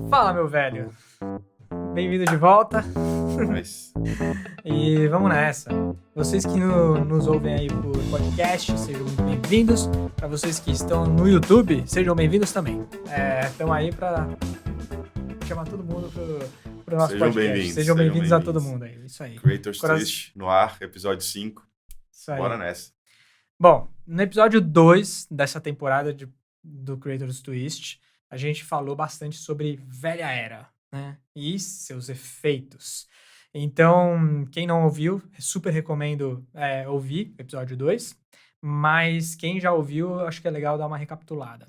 Fala, meu velho. Bem-vindo de volta. Mas E vamos nessa. Vocês que nos ouvem aí por podcast, sejam muito bem-vindos. Para vocês que estão no YouTube, sejam bem-vindos também. Estamos aí para chamar todo mundo pro nosso sejam podcast. bem-vindos. Sejam bem-vindos a todo mundo aí. Isso aí. Creators Twist no ar, episódio 5. Isso aí. Bora nessa. Bom, no episódio 2 dessa temporada do Creators Twist, a gente falou bastante sobre Velha Era, né? E seus efeitos. Então, quem não ouviu, super recomendo ouvir o episódio 2. Mas quem já ouviu, acho que é legal dar uma recapitulada.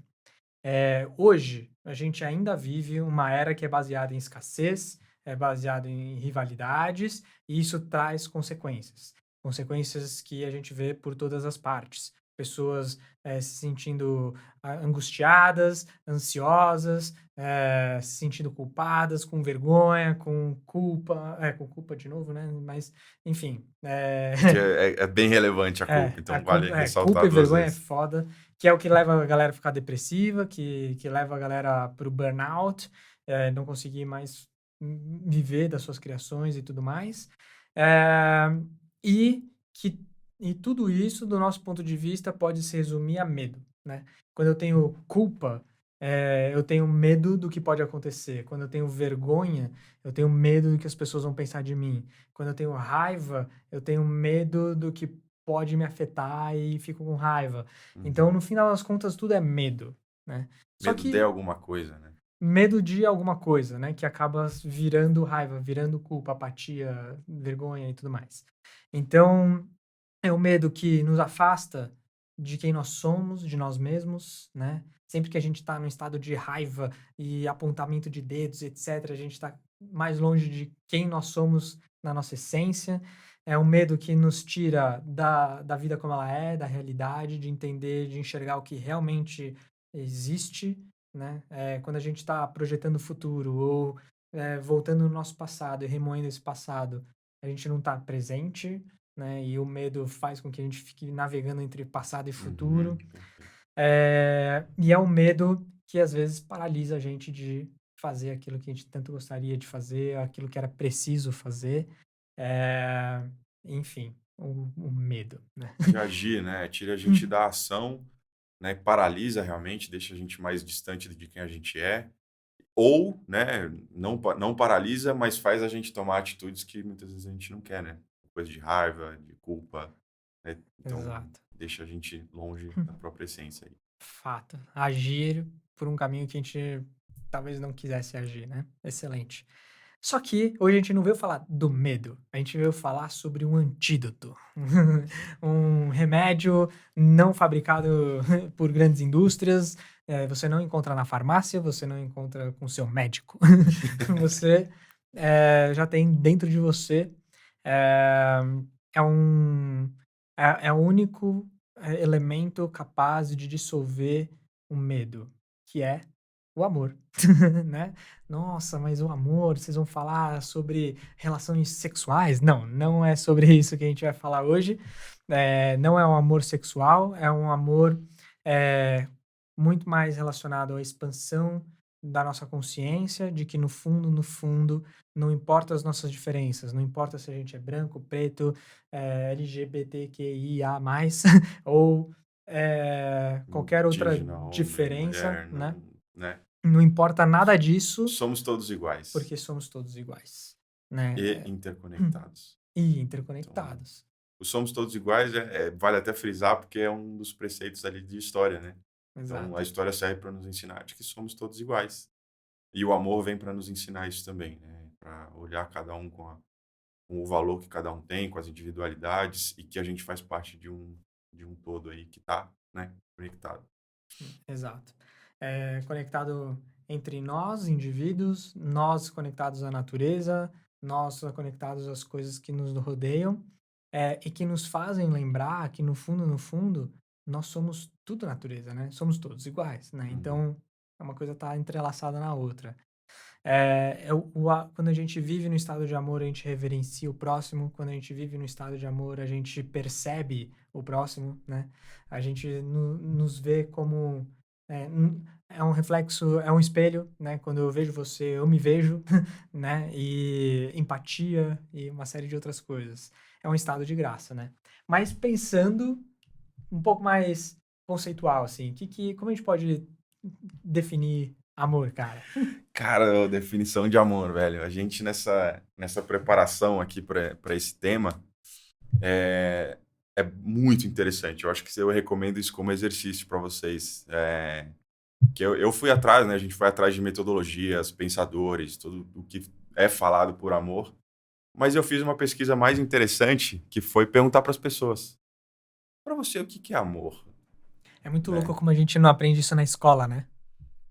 Hoje, a gente ainda vive uma era que é baseada em escassez, é baseada em rivalidades, e isso traz consequências. Consequências que a gente vê por todas as partes. Pessoas se sentindo angustiadas, ansiosas, se sentindo culpadas, com vergonha, com culpa de novo, né? Mas, enfim. Que é bem relevante a culpa, então vale ressaltar Culpa e duas vergonha é vezes. foda, que é o que leva a galera a ficar depressiva, que leva a galera pro burnout, não conseguir mais viver das suas criações e tudo mais. Eh, e, que, e tudo isso, do nosso ponto de vista, pode se resumir a medo, né? Quando eu tenho culpa, eu tenho medo do que pode acontecer. Quando eu tenho vergonha, eu tenho medo do que as pessoas vão pensar de mim. Quando eu tenho raiva, eu tenho medo do que pode me afetar e fico com raiva. Então, no final das contas, tudo é medo, né? Só Medo de que alguma coisa, né? medo de alguma coisa, né? Que acaba virando raiva, virando culpa, apatia, vergonha e tudo mais. Então, é o medo que nos afasta de quem nós somos, de nós mesmos, né? Sempre que a gente está num estado de raiva e apontamento de dedos, etc., a gente está mais longe de quem nós somos na nossa essência. É um medo que nos tira da vida como ela é, da realidade, de entender, de enxergar o que realmente existe, né? Quando a gente está projetando o futuro ou voltando no nosso passado e remoendo esse passado, a gente não está presente, né? E o medo faz com que a gente fique navegando entre passado e futuro. Perfeito. E é um medo que às vezes paralisa a gente de fazer aquilo que a gente tanto gostaria de fazer, aquilo que era preciso fazer. Enfim, o medo, né? De agir, né? Tira a gente da ação, né? Paralisa realmente, deixa a gente mais distante de quem a gente é. Ou, né, não paralisa, mas faz a gente tomar atitudes que muitas vezes a gente não quer, né? Coisa de raiva, de culpa, né? Então, Exato. deixa a gente longe da própria essência aí. Fato. Agir por um caminho que a gente talvez não quisesse agir, né? Excelente. Só que hoje a gente não veio falar do medo, a gente veio falar sobre um antídoto. Um remédio não fabricado por grandes indústrias, você não encontra na farmácia, você não encontra com seu médico. Você já tem dentro de você, eh, é um é o único, elemento capaz de dissolver o medo, que é o amor, né. "Nossa, mas o amor, vocês vão falar sobre relações sexuais?" Não, não é sobre isso que a gente vai falar hoje. Não é um amor sexual, é um amor, eh, muito mais relacionado à expansão da nossa consciência, de que no fundo, não importa as nossas diferenças, não importa se a gente é branco, preto, LGBTQIA+, ou, qualquer outra Indígena, homem, diferença, mulher, né. não, né? Não importa nada disso, Somos todos iguais porque somos todos iguais, né, e interconectados. e Então, interconectados. o somos todos iguais vale até frisar porque é um dos preceitos ali de história, né? Então, a Exato. história serve para nos ensinar de que somos todos iguais. E o amor vem para nos ensinar isso também, né? Para olhar cada um com o valor que cada um tem, com as individualidades e que a gente faz parte de um todo aí que está, né, conectado. Exato. Conectado entre nós, indivíduos, nós conectados à natureza, nós conectados às coisas que nos rodeiam, e que nos fazem lembrar que no fundo, nós somos tudo natureza, né? Somos todos iguais, né? Uhum. Então, uma coisa está entrelaçada na outra. Quando a gente vive no estado de amor, a gente reverencia o próximo. Quando a gente vive no estado de amor, a gente percebe o próximo, né? A gente nos vê como. É, é um reflexo, é um espelho, né? Quando eu vejo você, eu me vejo, né? E empatia e uma série de outras coisas. É um estado de graça, né? Mas pensando um pouco mais conceitual, assim, como a gente pode definir amor, cara? Cara, a definição de amor, velho. A gente nessa preparação aqui para esse tema é, é muito interessante. Eu acho que eu recomendo isso como exercício para vocês. Que eu fui atrás, né? A gente foi atrás de metodologias, pensadores, tudo o que é falado por amor. Mas eu fiz uma pesquisa mais interessante, que foi perguntar para as pessoas: para você, o que que é amor? É muito louco Né? como a gente não aprende isso na escola, né?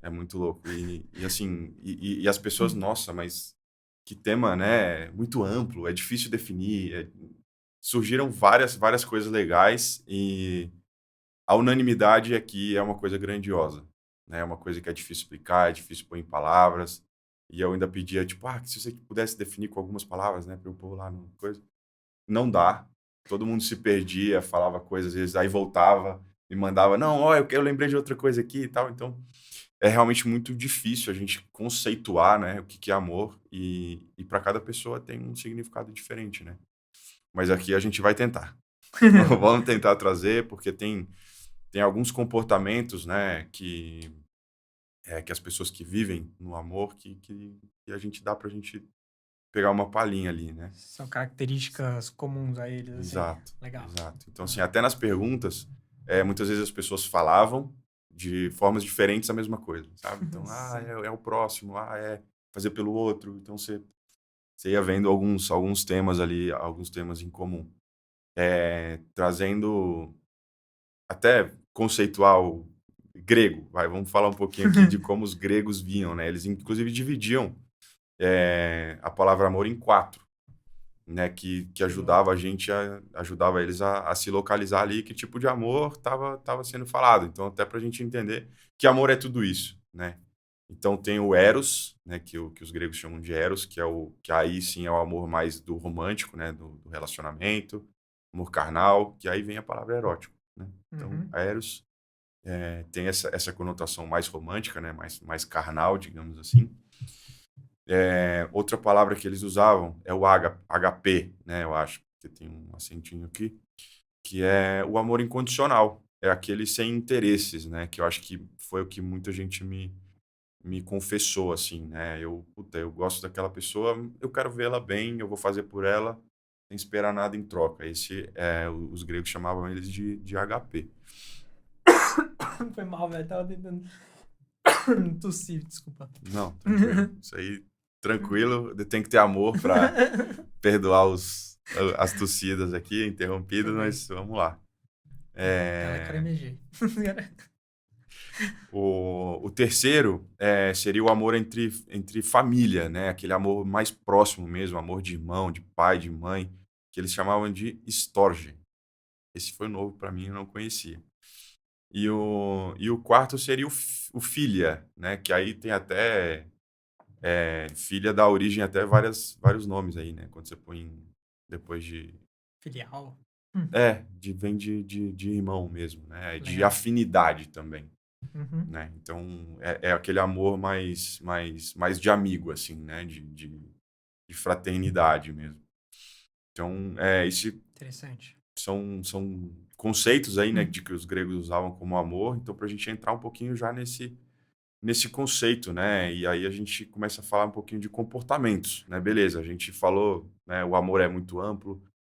É muito louco. E assim, e as pessoas, nossa, mas que tema, né? Muito amplo, é difícil definir. Surgiram várias coisas legais e a unanimidade aqui é uma coisa grandiosa, né? É uma coisa que é difícil explicar, é difícil pôr em palavras. E eu ainda pedia, tipo, se você pudesse definir com algumas palavras, né, para eu pôr lá no coisa. Não dá. Todo mundo se perdia, falava coisas, às vezes, aí voltava, me mandava, não, ó, eu lembrei de outra coisa aqui e tal. Então, é realmente muito difícil a gente conceituar, né, o que que é amor e para cada pessoa tem um significado diferente, né? Mas aqui a gente vai tentar. Vamos tentar trazer, porque tem alguns comportamentos, né, que as pessoas que vivem no amor que a gente dá pra gente pegar uma palhinha ali, né? São características comuns a eles, assim. Exato, Legal. exato. Então, assim, Ah. até nas perguntas, muitas vezes as pessoas falavam de formas diferentes a mesma coisa, sabe? Então, Sim. é o próximo, é fazer pelo outro. Então, você ia vendo alguns temas ali, alguns temas em comum. Trazendo até conceitual grego, vamos falar um pouquinho aqui de como os gregos viam, né? Eles, inclusive, dividiam a palavra amor em quatro, né, que Que louco. ajudava ajudava eles a se localizar ali que tipo de amor estava sendo falado. Então, até para a gente entender que amor é tudo isso, né? Então tem o eros, né, que os gregos chamam de eros, que aí sim é o amor mais do romântico, né, do relacionamento, amor carnal, que aí vem a palavra erótico, né? Então, Uhum. eros tem essa conotação mais romântica, né, mais carnal, digamos assim. Outra palavra que eles usavam é o HP, né? Eu acho que tem um acentinho aqui, que é o amor incondicional. É aquele sem interesses, né? Que eu acho que foi o que muita gente me confessou, assim, né? Puta, eu gosto daquela pessoa, eu quero vê-la bem, eu vou fazer por ela, sem esperar nada em troca. Os gregos chamavam eles de HP. Foi mal, velho. Tava tentando tossir, desculpa. Não, tranquilo. Isso aí, tranquilo. Tem que ter amor para perdoar as tossidas aqui, interrompidas, Também. mas vamos lá. É, Telecremejei. o terceiro seria o amor entre família, né? Aquele amor mais próximo mesmo, amor de irmão, de pai, de mãe, que eles chamavam de storge. Esse foi novo para mim, eu não conhecia. E o quarto seria o filia, né? Que aí tem até filha dá origem até vários nomes aí, né? Quando você põe depois de Filial. vem de irmão mesmo, né? De Legal. afinidade também, Uhum. né? Então é aquele amor mais de amigo, assim, né? De fraternidade mesmo. Então, esse Interessante. são conceitos aí, né? Hum. De que os gregos usavam como amor. Então, para a gente entrar um pouquinho já nesse conceito, né? E aí a gente começa a falar um pouquinho de comportamentos, né? Beleza, a gente falou, né? O amor é muito amplo,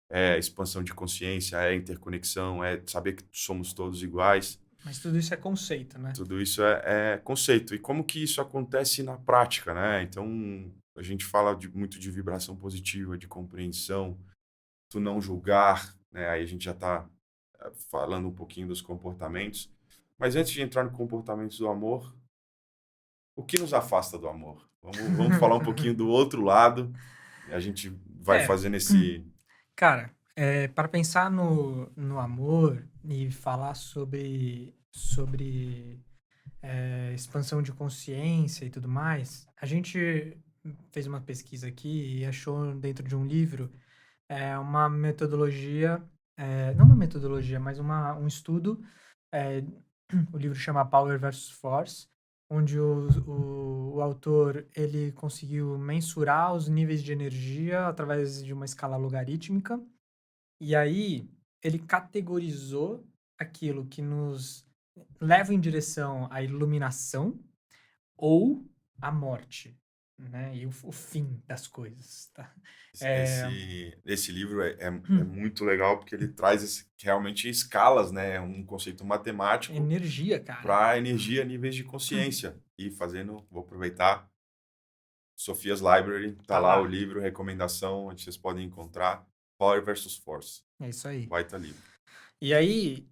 é expansão de consciência, é interconexão, é saber que somos todos iguais. Mas tudo isso é conceito, né? Tudo isso é conceito. E como que isso acontece na prática, né? Então, a gente fala muito de vibração positiva, de compreensão, do não julgar, né? Aí a gente já está falando um pouquinho dos comportamentos. Mas antes de entrar no comportamento do amor, o que nos afasta do amor? Vamos falar um pouquinho do outro lado. A gente vai É. fazendo esse. Cara, para pensar no amor e falar sobre expansão de consciência e tudo mais, a gente fez uma pesquisa aqui e achou dentro de um livro uma metodologia, não uma metodologia, mas um estudo. é, o livro chama Power versus Force, onde o autor ele conseguiu mensurar os níveis de energia através de uma escala logarítmica, e aí ele categorizou aquilo que nos leva em direção à iluminação ou à morte, né? E o fim das coisas, tá? É, Esse livro é muito legal porque ele traz realmente escalas, né? É um conceito matemático energia, cara. para energia, níveis de consciência. E vou aproveitar, Sophia's Library, tá Tá lá o lá. livro, recomendação, onde vocês podem encontrar Power versus Force. É isso aí. Baita livro. E aí,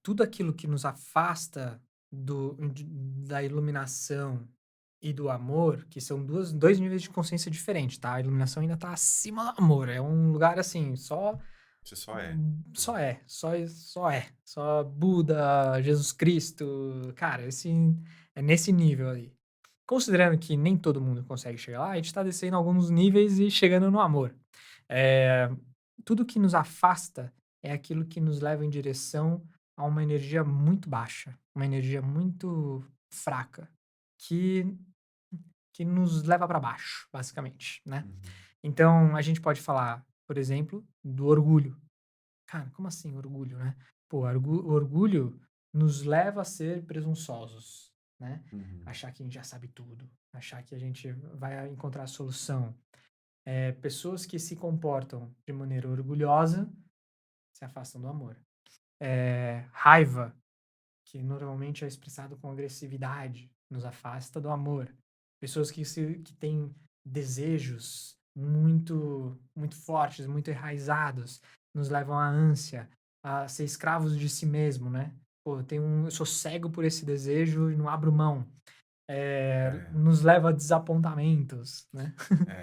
tudo aquilo que nos afasta da iluminação e do amor, que são dois níveis de consciência diferentes, tá? A iluminação ainda tá acima do amor. É um lugar assim, Você só é. só Buda, Jesus Cristo, cara, é nesse nível aí. Considerando que nem todo mundo consegue chegar lá, a gente tá descendo alguns níveis e chegando no amor. Eh, Tudo que nos afasta é aquilo que nos leva em direção a uma energia muito baixa, uma energia muito fraca, que que nos leva para baixo, basicamente, né. Uhum. Então a gente pode falar, por exemplo, do orgulho. Cara, como assim orgulho, né? Pô, orgulho nos leva a ser presunçosos, né? Uhum. Achar que a gente já sabe tudo, achar que a gente vai encontrar a solução. Pessoas que se comportam de maneira orgulhosa se afastam do amor. Raiva, que normalmente é expressado com agressividade, nos afasta do amor. Pessoas que têm desejos muito fortes, muito enraizados, nos levam à ânsia, a ser escravos de si mesmo, né? Pô, eu sou cego por esse desejo e não abro mão. É, Nos leva a desapontamentos, né?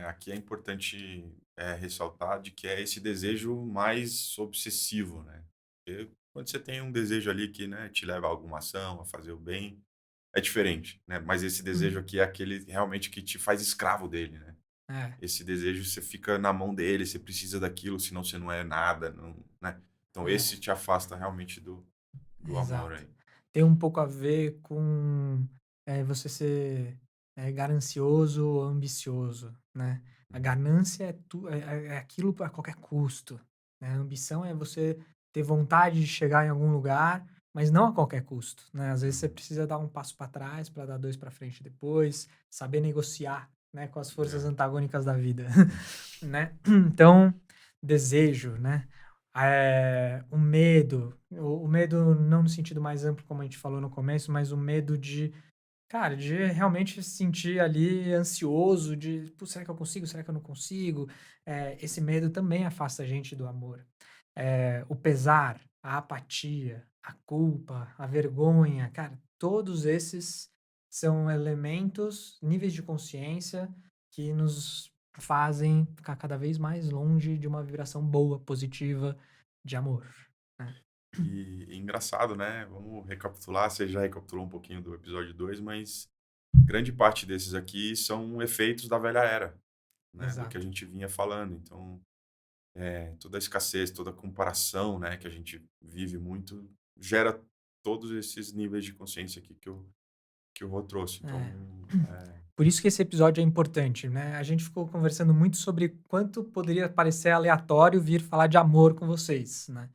aqui é importante ressaltar de que é esse desejo mais obsessivo, né? Porque quando você tem um desejo ali que, né, te leva a alguma ação, a fazer o bem, é diferente, né? Mas esse desejo aqui é aquele realmente que te faz escravo dele, né? É, Esse desejo você fica na mão dele, você precisa daquilo, senão você não é nada, não, né? Então esse é. te afasta realmente do amor Exato. aí. Tem um pouco a ver com, você ser, ganancioso ou ambicioso, né. A Uhum. ganância é aquilo a qualquer custo, né. A ambição é você ter vontade de chegar em algum lugar, mas não a qualquer custo, né. Às vezes você Uhum. precisa dar um passo para trás para dar 2 para frente depois, saber negociar, né, com as forças É. antagônicas da vida, né. Então, desejo, né. O medo, o medo não no sentido mais amplo como a gente falou no começo, mas o medo de, cara, de realmente se sentir ali ansioso de: "Putz, será que eu consigo? Será que eu não consigo?". Esse medo também afasta a gente do amor. O pesar, a apatia, a culpa, a vergonha, cara, todos esses são elementos, níveis de consciência que nos fazem ficar cada vez mais longe de uma vibração boa, positiva, de amor, né. E engraçado, né? Vamos recapitular. Você já recapitulou um pouquinho do episódio 2, mas grande parte desses aqui são efeitos da velha era, né? Do que a Exato. gente vinha falando. Então, toda a escassez, toda a comparação, né, que a gente vive muito, gera todos esses níveis de consciência aqui que o Rô trouxe. Então, É. é, Por isso que esse episódio é importante, né. A gente ficou conversando muito sobre quanto poderia parecer aleatório vir falar de amor com vocês, né.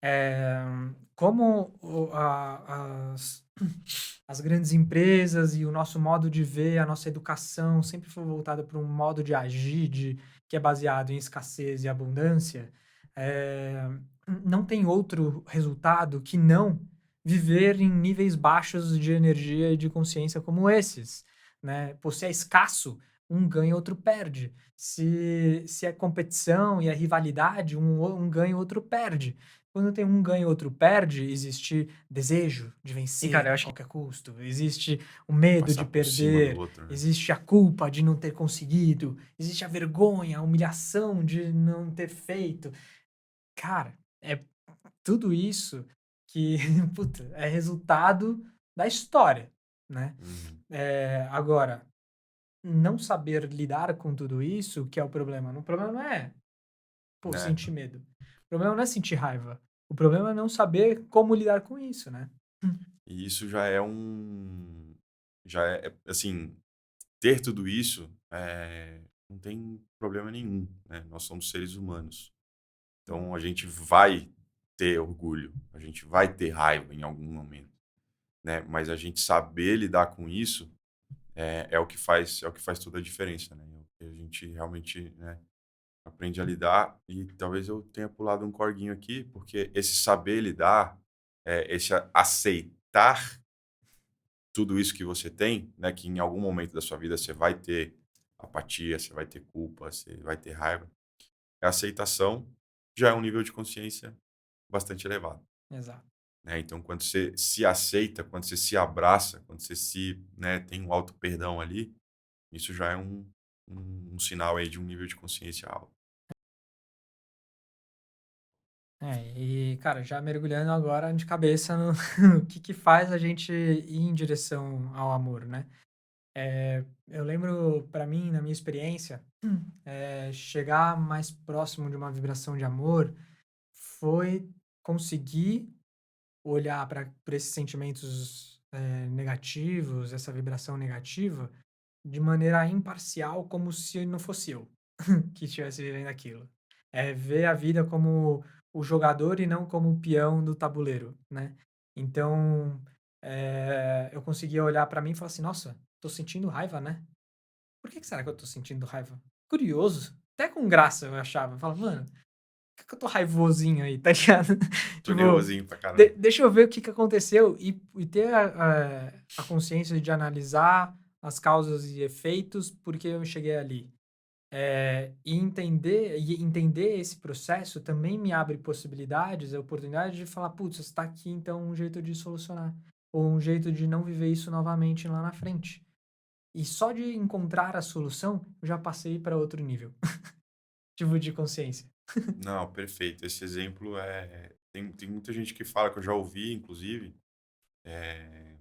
Eh, como as grandes empresas e o nosso modo de ver, a nossa educação sempre foi voltada para um modo de agir que é baseado em escassez e abundância, eh, não tem outro resultado que não viver em níveis baixos de energia e de consciência como esses, né. Pô, se é escasso, um ganha, outro perde. Se é competição e é rivalidade, um ganha, outro perde. Quando tem um ganha e outro perde, existe desejo de E, cara, vencer eu a acho que qualquer custo, existe o medo de passar por cima do perder, outro, né? existe a culpa de não ter conseguido, existe a vergonha, a humilhação de não ter feito. Cara, é tudo isso que, puta, é resultado da história, né. Uhum. Agora, não saber lidar com tudo isso que é o problema. O problema não é, pô, Né? sentir medo. O problema não é sentir raiva. O problema é não saber como lidar com isso, né. E isso já é um já assim, ter tudo isso, não tem problema nenhum, né, nós somos seres humanos. Então a gente vai ter orgulho, a gente vai ter raiva em algum momento, né, mas a gente saber lidar com isso é o que faz toda a diferença, né, é o que a gente realmente, né, aprende a lidar. E talvez eu tenha pulado um corguinho aqui, porque esse saber lidar, esse aceitar tudo isso que você tem, né, que em algum momento da sua vida você vai ter apatia, você vai ter culpa, você vai ter raiva. A aceitação já é um nível de consciência bastante elevado, Exato. né. Então quando você se aceita, quando você se abraça, quando você né, tem um auto perdão ali, isso já é um sinal aí de um nível de consciência alto. E cara, já mergulhando agora de cabeça no o que que faz a gente ir em direção ao amor, né. Eu lembro pra mim, na minha experiência, chegar mais próximo de uma vibração de amor foi conseguir olhar para por esses sentimentos, negativos, essa vibração negativa, de maneira imparcial, como se não fosse eu que estivesse vivendo aquilo. É ver a vida como o jogador e não como o peão do tabuleiro, né. Então, eu conseguia olhar para mim e falar assim: "Nossa, tô sentindo raiva, né? Por que que será que eu tô sentindo raiva? Curioso". Até com graça eu achava, eu falava: "Mano, por que eu tô raivosinho aí?", tá ligado? Tô Tipo, nervosinho pra caramba. deixa eu ver o que que aconteceu e ter a consciência de analisar as causas e efeitos, por que eu cheguei ali. E entender esse processo também me abre possibilidades, a oportunidade de falar: "Putz, está aqui então um jeito de solucionar, ou um jeito de não viver isso novamente lá na frente". E só de encontrar a solução, eu já passei para outro nível, tipo de consciência. Não, perfeito. Esse exemplo tem muita gente que fala, que eu já ouvi inclusive, eh,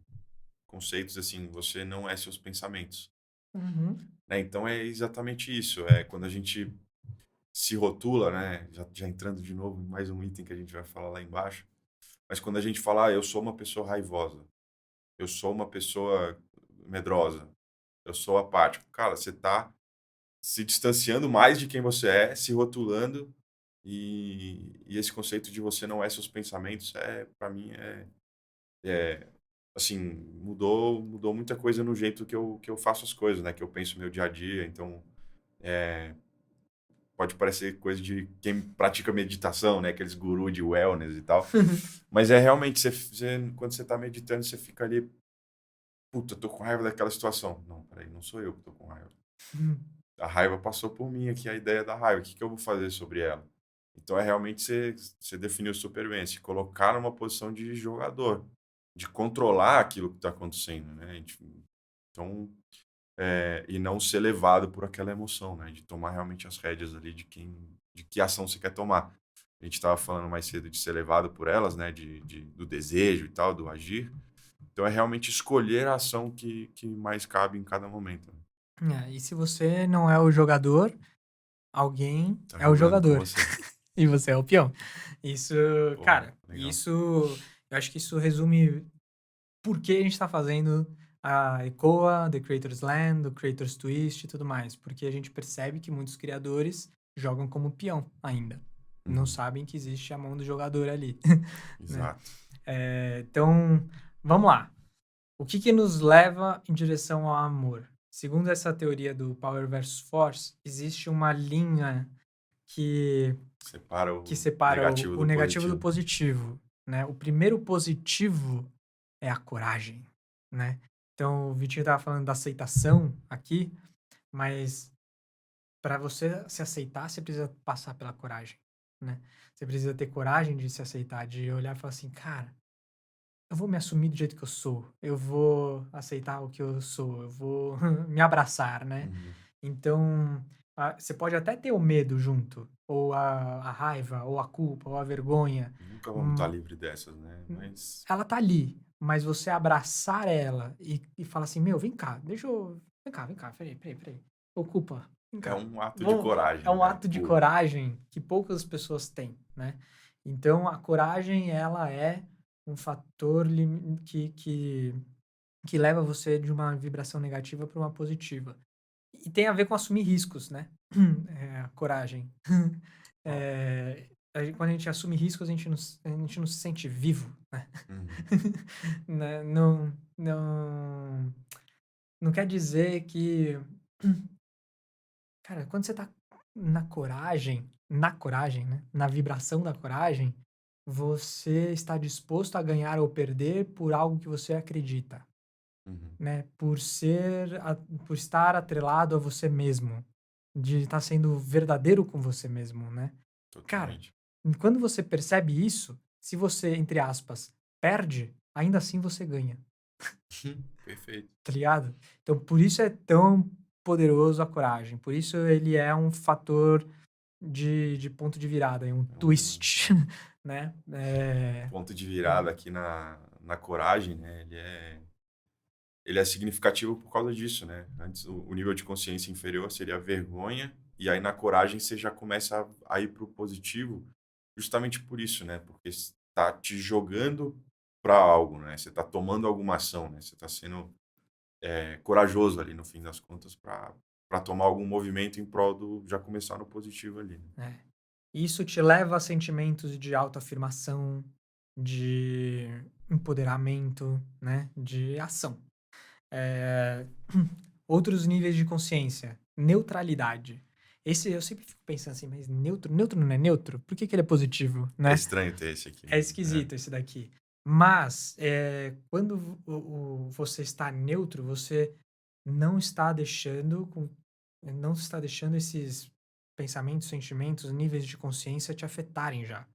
conceitos assim: "Você não é seus pensamentos", Uhum. né, então é exatamente isso, é quando a gente se rotula, né, já entrando de novo em mais um item que a gente vai falar lá embaixo, mas quando a gente fala: "Ah, eu sou uma pessoa raivosa, eu sou uma pessoa medrosa, eu sou apático", cara, você tá se distanciando mais de quem você é, se rotulando, e esse conceito de você não é seus pensamentos, para mim é, assim, mudou muita coisa no jeito que eu faço as coisas, né, que eu penso no meu dia a dia. Então, eh, pode parecer coisa de quem pratica meditação, né, aqueles gurus de wellness e tal, mas é realmente quando você tá meditando, você fica ali: "Puta, eu tô com raiva daquela situação". "Não, espera aí, não sou eu que tô com raiva. A raiva passou por mim aqui, a ideia da raiva, o que que eu vou fazer sobre ela?". Então é realmente você definir o supervivencia, se colocar numa posição de jogador, de controlar aquilo que está acontecendo, né. Então, e não ser levado por aquela emoção, né, de tomar realmente as rédeas ali de que ação você quer tomar. A gente estava falando mais cedo de ser levado por elas, né, do desejo e tal, do agir. Então é realmente escolher a ação que mais cabe em cada momento, né. E se você não é o jogador, alguém Tá é o jogando com jogador você. e você é o peão. Isso, Porra, cara, legal. eu acho que isso resume por que a gente tá fazendo a ECOA, The Creator's Land, o Creator's Twist e tudo mais, porque a gente percebe que muitos criadores jogam como peão ainda, não Uhum. sabem que existe a mão do jogador ali, né. Exato. Então, vamos lá. O que que nos leva em direção ao amor? Segundo essa teoria do Power versus Force, existe uma linha que Separa que o separa o negativo o do negativo do positivo. positivo, né. O primeiro positivo é a coragem, né. Então, o Vitinho estava falando da aceitação aqui, mas para você se aceitar, você precisa passar pela coragem, né. Você precisa ter coragem de se aceitar, de olhar e falar assim: "Cara, eu vou me assumir do jeito que eu sou, eu vou aceitar o que eu sou, eu vou me abraçar", né. Uhum. Então, você pode até ter o medo junto, ou a raiva, ou a culpa, ou a vergonha, Nunca vamos estar hum, livre dessas, né, mas ela tá ali, mas você abraçar ela e falar assim: "Meu, vem cá, espera aí, ô culpa, vem é cá, um ato de vamos". É coragem, um né, ato de puro. coragem que poucas pessoas têm, né. Então a coragem ela é um fator que que leva você de uma vibração negativa para uma positiva. E tem a ver com assumir riscos, né? A coragem. Ó. Quando a gente assume riscos, a gente não se sente vivo, né? Uhum. Né, não quer dizer que, cara, quando você tá na coragem, né? Na vibração da coragem, você está disposto a ganhar ou perder por algo que você acredita, Uhum. né? Por estar atrelado a você mesmo, de estar sendo verdadeiro com você mesmo, né? Cara, Totalmente. quando você percebe isso, se você, entre aspas, perde, ainda assim você ganha, Perfeito. tá ligado? Então, por isso é tão poderoso a coragem, por isso ele é um fator de ponto de virada, é um É um twist, né? ponto de virada aqui na coragem, né? Ele é significativo por causa disso, né? Antes, o nível de consciência inferior seria a vergonha, e aí na coragem você já começa a ir para o positivo, justamente por isso, né? Porque está te jogando para algo, né? Você está tomando alguma ação, né? Você está sendo corajoso ali, no fim das contas, para tomar algum movimento em prol do já começar no positivo ali, né? É. Isso te leva a sentimentos de autoafirmação, de empoderamento, né? De ação. Eh, Outros níveis de consciência. Neutralidade. Esse eu sempre fico pensando assim, mas neutro não é neutro? Por que que ele é positivo, É né? estranho ter esse aqui É mesmo. É. esquisito esse daqui. Mas, quando você está neutro, você não está deixando não está deixando esses pensamentos, sentimentos, níveis de consciência te afetarem já.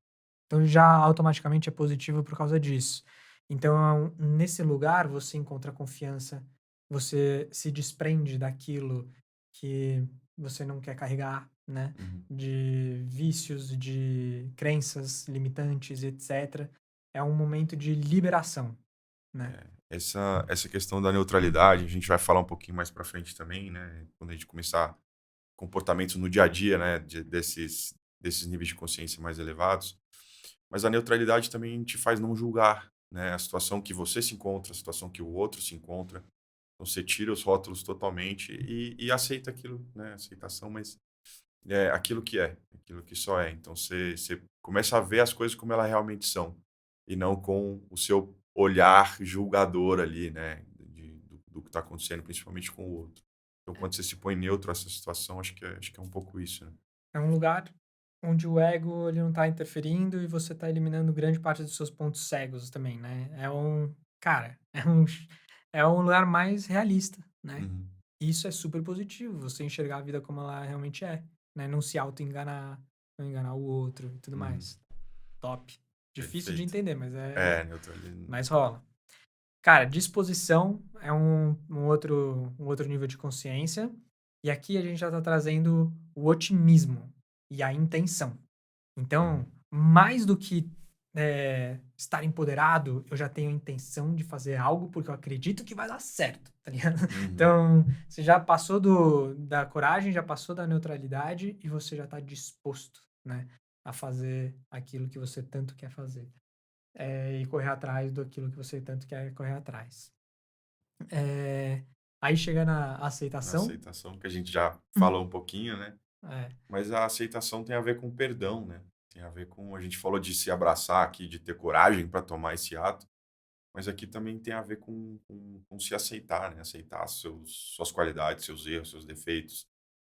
Então já automaticamente é positivo por causa disso. Então, nesse lugar você encontra confiança, você se desprende daquilo que você não quer carregar, né? Uhum. De vícios, de crenças limitantes, etc. É um momento de liberação, né? Essa questão da neutralidade, a gente vai falar um pouquinho mais para frente também, né? Quando a gente começar comportamentos no dia a dia, né? Desses níveis de consciência mais elevados. Mas a neutralidade também te faz não julgar, né? A situação que você se encontra, a situação que o outro se encontra. Então você tira os rótulos totalmente e aceita aquilo, né? Aceitação, mas é aquilo que só é. Então você começa a ver as coisas como elas realmente são e não com o seu olhar julgador ali, né? Do que está acontecendo, principalmente com o outro. Então, quando você se põe neutro a essa situação, acho que é um pouco isso, né? É um lugar onde o ego ele não tá interferindo e você tá eliminando grande parte dos seus pontos cegos também, né? Cara, é um lugar mais realista, né? Uhum. Isso é super positivo, você enxergar a vida como ela realmente é, né? Não se auto-enganar, não enganar o outro e tudo Uhum. mais. Top. Difícil de Perfeito. entender, mas Neutralidade. mas rola. Cara, disposição é um outro nível de consciência. E aqui a gente já está trazendo o otimismo e a intenção. Uhum. Então, mais do que estar empoderado, eu já tenho a intenção de fazer algo porque eu acredito que vai dar certo, tá ligado? Uhum. Então, você já passou da coragem, já passou da neutralidade e você já está disposto, né, a fazer aquilo que você tanto quer fazer. E correr atrás daquilo que você tanto quer correr atrás. Eh, Aí chega na Na aceitação. aceitação, que a gente já Hum. falou um pouquinho, né? É, Mas a aceitação tem a ver com perdão, né? Tem a ver com a gente falou de se abraçar aqui, de ter coragem para tomar esse ato, mas aqui também tem a ver com se aceitar, né? Aceitar suas qualidades, seus erros, seus defeitos,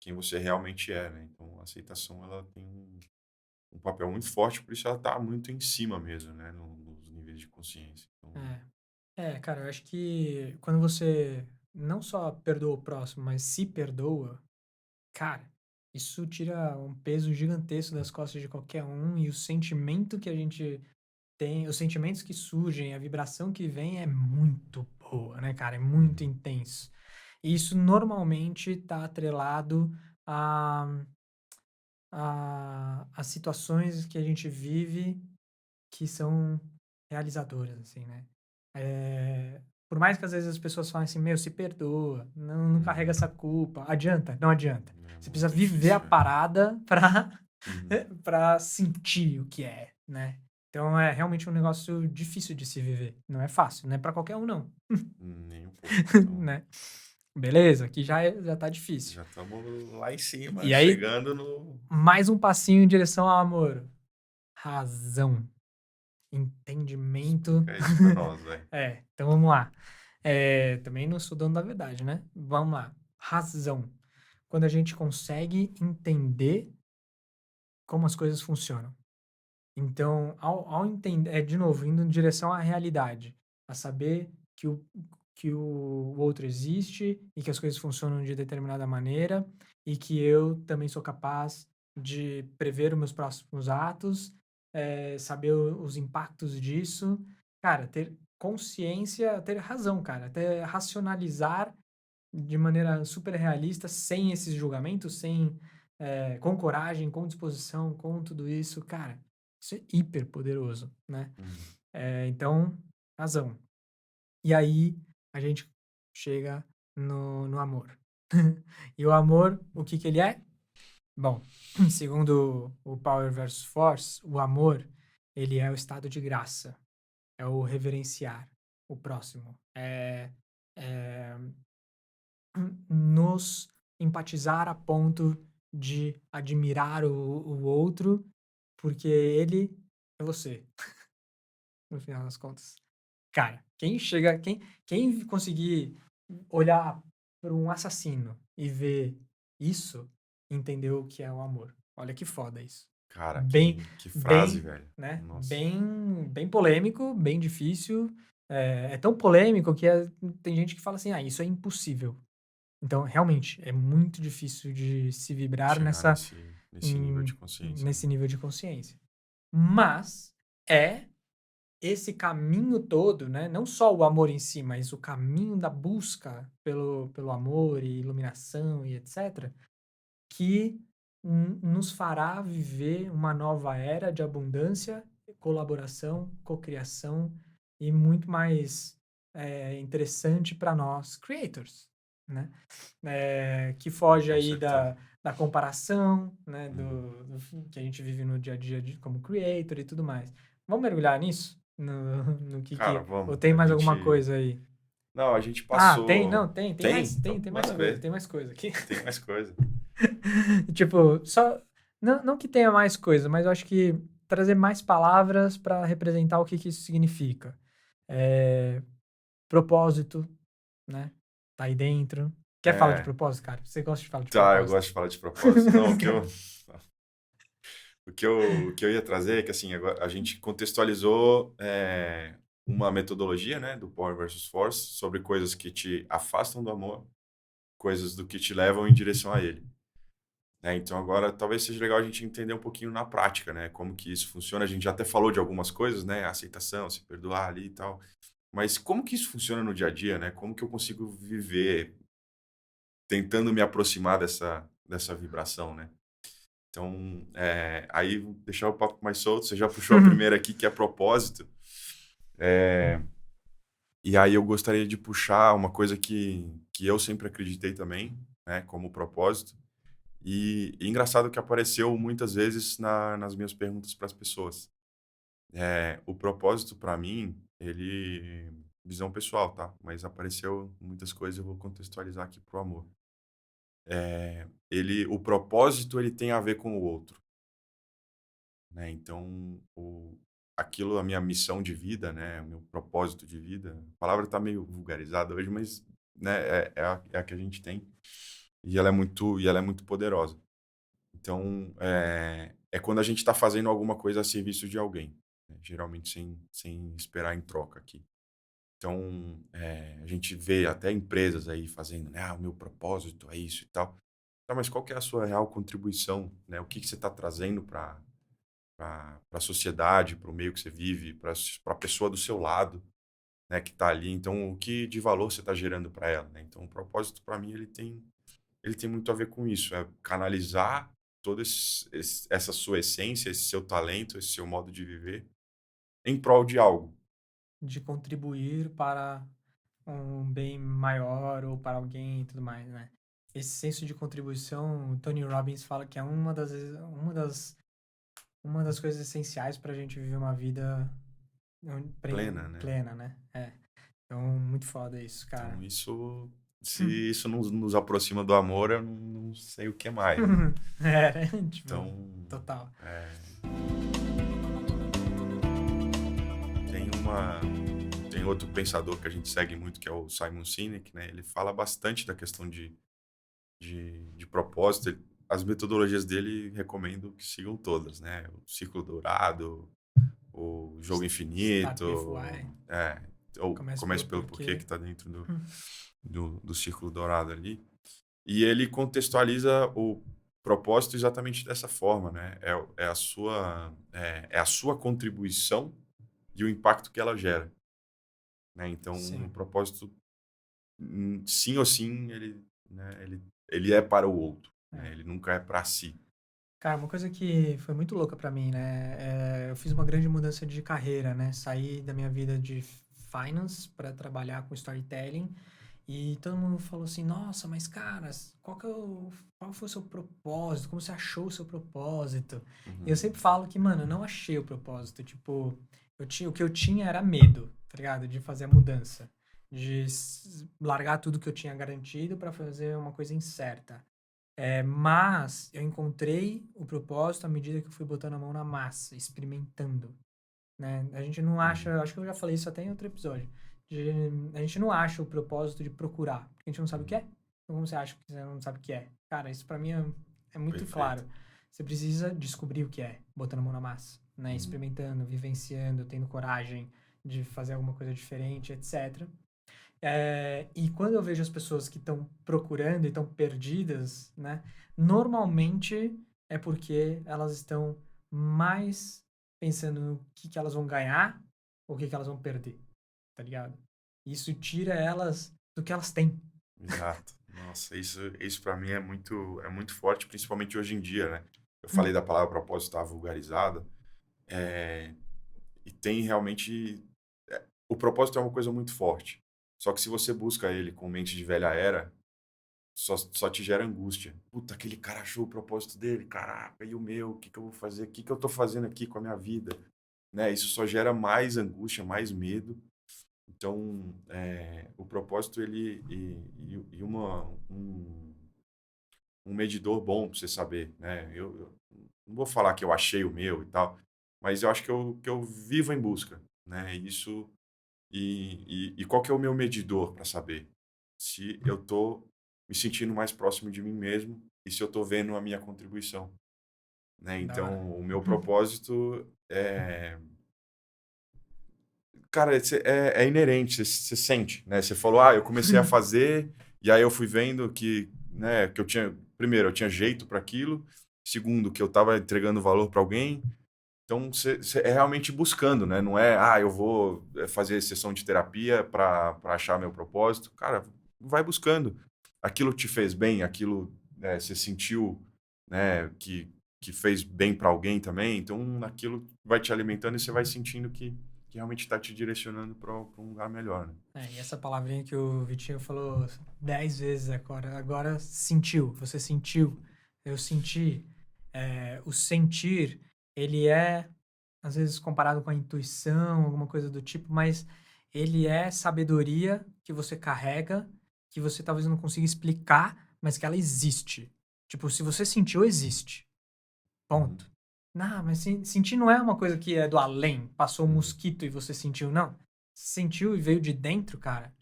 quem você realmente é, né? Então, a aceitação ela tem um papel muito forte, por isso ela está muito em cima mesmo, né? Nos níveis de consciência. Então, é. Cara, eu acho que quando você não só perdoa o próximo, mas se perdoa, cara, isso tira um peso gigantesco das costas de qualquer um e o sentimento que a gente tem, os sentimentos que surgem, a vibração que vem é muito boa, né, cara? É muito uhum, intenso. E isso normalmente está atrelado a, a situações que a gente vive que são realizadoras, assim, né? Por mais que às vezes as pessoas falem assim, meu, se perdoa, não carrega uhum. essa culpa. Adianta? Não adianta. É Você precisa muito viver a difícil, é. parada pra, Uhum. pra sentir o que é, né? Então é realmente um negócio difícil de se viver. Não é fácil, não é pra qualquer um não, Nem um pouco. Então, né. Beleza, aqui já tá difícil. já estamos lá em cima, E aí, chegando no. mais um passinho em direção ao amor. Razão, entendimento. Explica isso pra nós, velho. Então vamos lá. Também não sou dono da verdade, né. Vamos lá. Razão, quando a gente consegue entender como as coisas funcionam. Então, ao entender, de novo, indo em direção à realidade, a saber que o outro existe e que as coisas funcionam de determinada maneira e que eu também sou capaz de prever os meus próximos atos, saber os impactos disso. Cara, ter consciência, ter razão, cara, ter racionalizar de maneira super realista, sem esses julgamentos, com coragem, com disposição, com tudo isso, cara, isso é hiper poderoso, né? Uhum. Então, razão. E aí a gente chega no amor. E o amor, o que que ele é? Bom, segundo o Power versus Force, o amor, ele é o estado de graça, é o reverenciar o próximo, é nos empatizar a ponto de admirar o outro, porque ele é você, no final das contas. Cara, quem conseguir olhar para um assassino e ver isso, entendeu o que é o amor. Olha que foda isso. Cara, Bem que frase, bem, velho. né, Nossa. bem polêmico, bem difícil, é tão polêmico que tem gente que fala assim: "Ah, isso é impossível". Então, realmente, é muito difícil de se vibrar Chegar nesse nível de consciência, né? nesse nível de consciência. Mas é esse caminho todo, né, não só o amor em si, mas o caminho da busca pelo amor e iluminação e etc., que nos fará viver uma nova era de abundância, colaboração, cocriação e muito mais interessante para nós creators, né? Que Não, foge com aí certeza. da comparação, né? Uhum. Que a gente vive no dia a dia como creator e tudo mais. Vamos mergulhar nisso? No Cara, ou vamos. tem A mais alguma gente. coisa aí? Não, a gente Ah, tem, passou. não, tem Tem? mais, Então, tem mais manda coisa, ver. tem mais coisa aqui. Tem mais coisa. Tipo, só não que tenha mais coisa, mas eu acho que trazer mais palavras para representar o que que isso significa. Eh, propósito, né, tá aí dentro. Quer falar de É, propósito, cara? Você gosta de falar de tá, eu propósito? gosto de falar de propósito. Não, Quer o que eu ia trazer é que, assim, agora a gente contextualizou uma metodologia, né, do Power versus Force, sobre coisas que te afastam do amor, coisas do que te levam em direção a ele. Né? Então, agora, talvez seja legal a gente entender um pouquinho na prática, né, como que isso funciona. A gente já até falou de algumas coisas, né, aceitação, se perdoar ali e tal. Mas como que isso funciona no dia a dia, né? Como que eu consigo viver tentando me aproximar dessa vibração, né? Então, aí vou deixar o papo mais solto. Você já puxou a primeira aqui, que é propósito. E aí eu gostaria de puxar uma coisa que eu sempre acreditei também, né, como propósito. E engraçado que apareceu muitas vezes nas minhas perguntas para as pessoas. O propósito, para mim, ele... Visão pessoal, tá? Mas apareceu muitas coisas, eu vou contextualizar aqui pro amor. O propósito, ele tem a ver com o outro, né? Então, aquilo, a minha missão de vida, né? O meu propósito de vida. A palavra está meio vulgarizada hoje, mas, né? É a que a gente tem e ela é muito poderosa. Então, é quando a gente está fazendo alguma coisa a serviço de alguém, né? Geralmente sem esperar em troca aqui. Então, a gente vê até empresas aí fazendo, né? Ah, o meu propósito é isso e tal. Tá, mas qual que é a sua real contribuição, né? O que que você está trazendo para a sociedade, para o meio que você vive, para a pessoa do seu lado, né, que está ali. Então, o que de valor você está gerando para ela, né? Então, o propósito, para mim, ele tem muito a ver com isso, é canalizar toda essa sua essência, esse seu talento, esse seu modo de viver em prol de algo. de contribuir para um bem maior ou para alguém e tudo mais, né? Esse senso de contribuição, o Tony Robbins fala que é uma das uma das coisas essenciais pra gente viver uma vida Plena, né? plena, né? É. Então, muito foda isso, cara. Então, se isso nos aproxima do amor, eu não sei o que mais, né? É, né? Tipo, Então, total. tem tem outro pensador que a gente segue muito, que é o Simon Sinek, né? Ele fala bastante da questão de propósito. As metodologias dele, recomendo que sigam todas, né? O Ciclo Dourado, o Jogo Start with Infinito, why. ou Comece pelo Comece pelo Porquê, que porquê. está dentro do Círculo Dourado ali. E ele contextualiza o propósito exatamente dessa forma, né? É a sua contribuição e o impacto que ela gera, né? Então, Sim. o propósito, sim ou sim, ele é para o outro, né? É. Ele nunca é para si. Cara, uma coisa que foi muito louca pra mim, né? Eu fiz uma grande mudança de carreira, né? Saí da minha vida de finance para trabalhar com storytelling. E todo mundo falou assim: Nossa, mas cara, qual foi o seu propósito? Como você achou o seu propósito? E eu Uhum. sempre falo que, mano, eu não achei o propósito. Tipo, o que eu tinha era medo, tá ligado? De fazer a mudança. De largar tudo que eu tinha garantido para fazer uma coisa incerta. Mas eu encontrei o propósito à medida que eu fui botando a mão na massa, experimentando, né? A gente não Uhum. acha, acho que eu já falei isso até em outro episódio, de, a gente não acha o propósito de procurar, porque a gente não sabe o que é. Uhum. Então, como você acha que você não sabe o que é? Cara, isso pra mim é muito Perfeito. claro. Você precisa descobrir o que é, botando a mão na massa, né? Uhum. Experimentando, vivenciando, tendo coragem de fazer alguma coisa diferente, etc. E quando eu vejo as pessoas que estão procurando e estão perdidas, né? Normalmente é porque elas estão mais pensando no que elas vão ganhar ou o que elas vão perder, tá ligado? Isso tira elas do que elas têm. Exato. Nossa, isso para mim é muito forte, principalmente hoje em dia, né? Eu falei Hum, da palavra propósito estar vulgarizada, e tem realmente o propósito é uma coisa muito forte. Só que se você busca ele com mente de velha era, só te gera angústia. Puta, aquele cara achou o propósito dele, caraca, e o meu? O que que eu vou fazer? O que que eu tô fazendo aqui com a minha vida? Né? Isso só gera mais angústia, mais medo. Então, o propósito e um medidor bom para você saber, né? Eu não vou falar que eu achei o meu e tal, mas eu acho que eu vivo em busca, né? Isso e qual que é o meu medidor para saber se eu tô me sentindo mais próximo de mim mesmo e se eu tô vendo a minha contribuição, né? da hora. Então, o meu propósito cara, é inerente, você sente, né? Você falou, eu comecei a fazer, e aí eu fui vendo que, né, que eu tinha, primeiro, eu tinha jeito para aquilo, segundo, que eu estava entregando valor para alguém. Então, você é realmente buscando, né? Não é, eu vou fazer sessão de terapia para achar meu propósito. Cara, vai buscando. Aquilo te fez bem, aquilo, você sentiu, né, que fez bem para alguém também. Então, aquilo vai te alimentando e você vai sentindo que realmente está te direcionando para um lugar melhor, né? E essa palavrinha que o Vitinho falou 10 vezes agora sentiu, você sentiu, eu senti. O sentir, ele é, às vezes, comparado com a intuição, alguma coisa do tipo, mas ele é sabedoria que você carrega, que você talvez não consiga explicar, mas que ela existe. Tipo, se você sentiu, existe. Uhum, Ponto. Não, mas sentir não é uma coisa que é do além, passou um uhum, mosquito e você sentiu, não. Sentiu e veio de dentro, cara,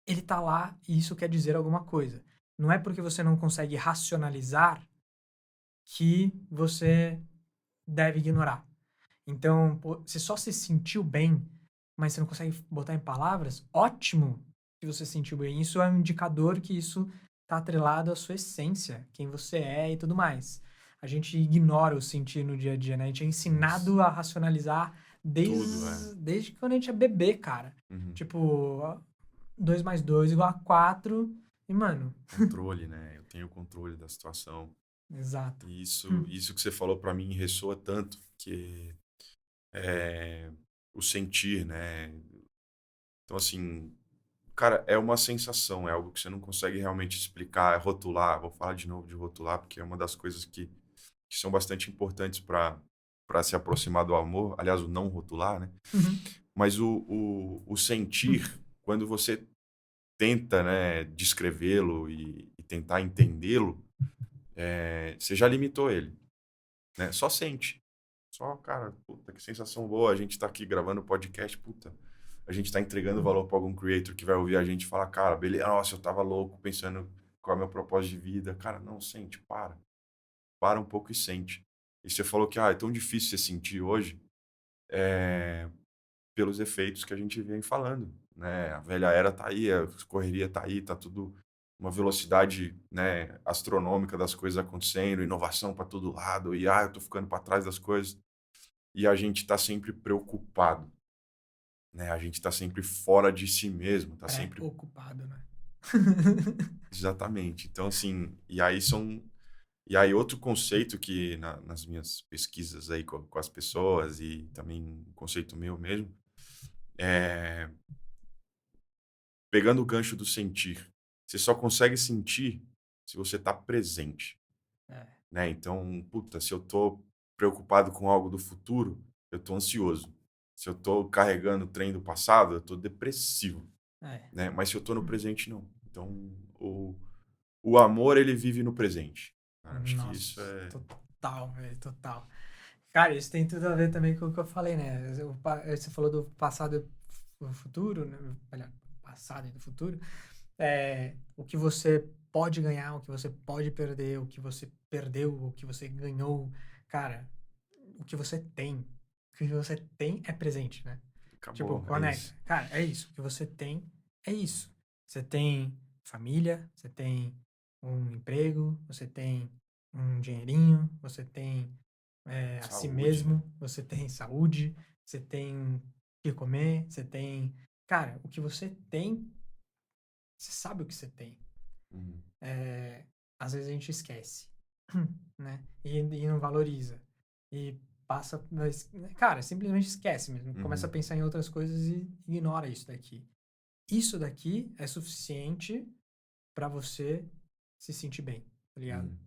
ele tá lá e isso quer dizer alguma coisa. Não é porque você não consegue racionalizar que você deve ignorar. Então, pô, você só se sentiu bem, mas você não consegue botar em palavras, ótimo que você se sentiu bem. Isso é um indicador que isso está atrelado à sua essência, quem você é e tudo mais. A gente ignora o sentir no dia a dia, né? A gente é nossa, ensinado a racionalizar tudo, desde quando a gente é bebê, cara. uhum. Tipo, 2 mais 2 igual a 4. E, mano, Controle, né? Eu tenho controle da situação. exato. E Hum. isso que você falou para mim ressoa tanto, que é o sentir, né? Então, assim, cara, é uma sensação, é algo que você não consegue realmente explicar, é rotular. Vou falar de novo de rotular, porque é uma das coisas que são bastante importantes para se aproximar do amor, aliás, o não rotular, né? Uhum. Mas o sentir, quando você tenta, né, descrevê-lo e tentar entendê-lo, você já limitou ele, né? Só sente. Só, cara, puta, que sensação boa. A gente tá aqui gravando podcast, puta. A gente tá entregando valor para algum creator que vai ouvir a gente e falar, cara, beleza, nossa, eu tava louco pensando qual é o meu propósito de vida. Cara, não, sente, para. Para um pouco e sente. E você falou que, é tão difícil você sentir hoje, pelos efeitos que a gente vem falando, né? A velha era tá aí, a correria tá aí, tá tudo uma velocidade, né, astronômica das coisas acontecendo, inovação para todo lado, e eu tô ficando para trás das coisas. E a gente tá sempre preocupado, né? A gente tá sempre fora de si mesmo, tá sempre Pré-ocupado, né? exatamente. Então assim, e aí outro conceito que nas minhas pesquisas aí com as pessoas e também um conceito meu mesmo, é pegando o gancho do sentir. Você só consegue sentir se você está presente, É, né? Então, puta, se eu tô preocupado com algo do futuro, eu tô ansioso. Se eu tô carregando o trem do passado, eu tô depressivo, é. né? Mas se eu tô no presente, não. Então, o amor, ele vive no presente. Acho que isso Nossa, é... total, velho, total. Cara, isso tem tudo a ver também com o que eu falei, né? Você falou do passado e do futuro, né? Olha, passado e do futuro. O que você pode ganhar, o que você pode perder, o que você perdeu, o que você ganhou. Cara, o que você tem. O que você tem é presente, né? Tipo, Acabou, é conecta. isso. Cara, é isso. O que você tem é isso. Você tem família, você tem um emprego, você tem um dinheirinho, você tem a si Saúde, né? mesmo, você tem saúde, você tem o que comer, você tem. Cara, o que você tem, você sabe o que você tem. Uhum. Às vezes a gente esquece, né? E não valoriza. E passa. Cara, simplesmente esquece mesmo. Começa a Uhum. pensar em outras coisas e ignora isso daqui. Isso daqui é suficiente pra você se sentir bem, tá ligado? Uhum.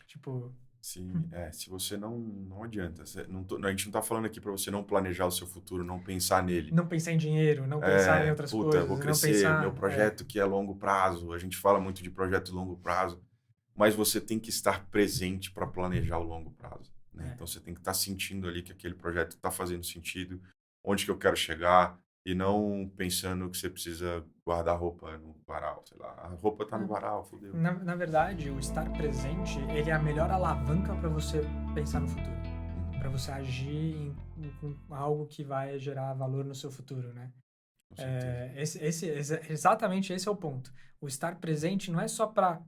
Tipo, Sim, se você não adianta. A gente não tá falando aqui para você não planejar o seu futuro, não pensar nele. não pensar em dinheiro, não pensar em outras Puta, eu vou coisas, não crescer, meu pensar. projeto que é longo prazo. A gente fala muito de projeto longo prazo, mas você tem que estar presente para planejar o longo prazo, né? É. Então você tem que estar sentindo ali que aquele projeto está fazendo sentido, onde que eu quero chegar, e não pensando que você precisa guardar roupa no varal, sei lá. A roupa tá no É. varal, fodeu. Na verdade, o estar presente, ele é a melhor alavanca para você pensar no futuro, para Uhum, você agir com algo que vai gerar valor no seu futuro, né? com certeza. Exatamente esse é o ponto. O estar presente não é só para,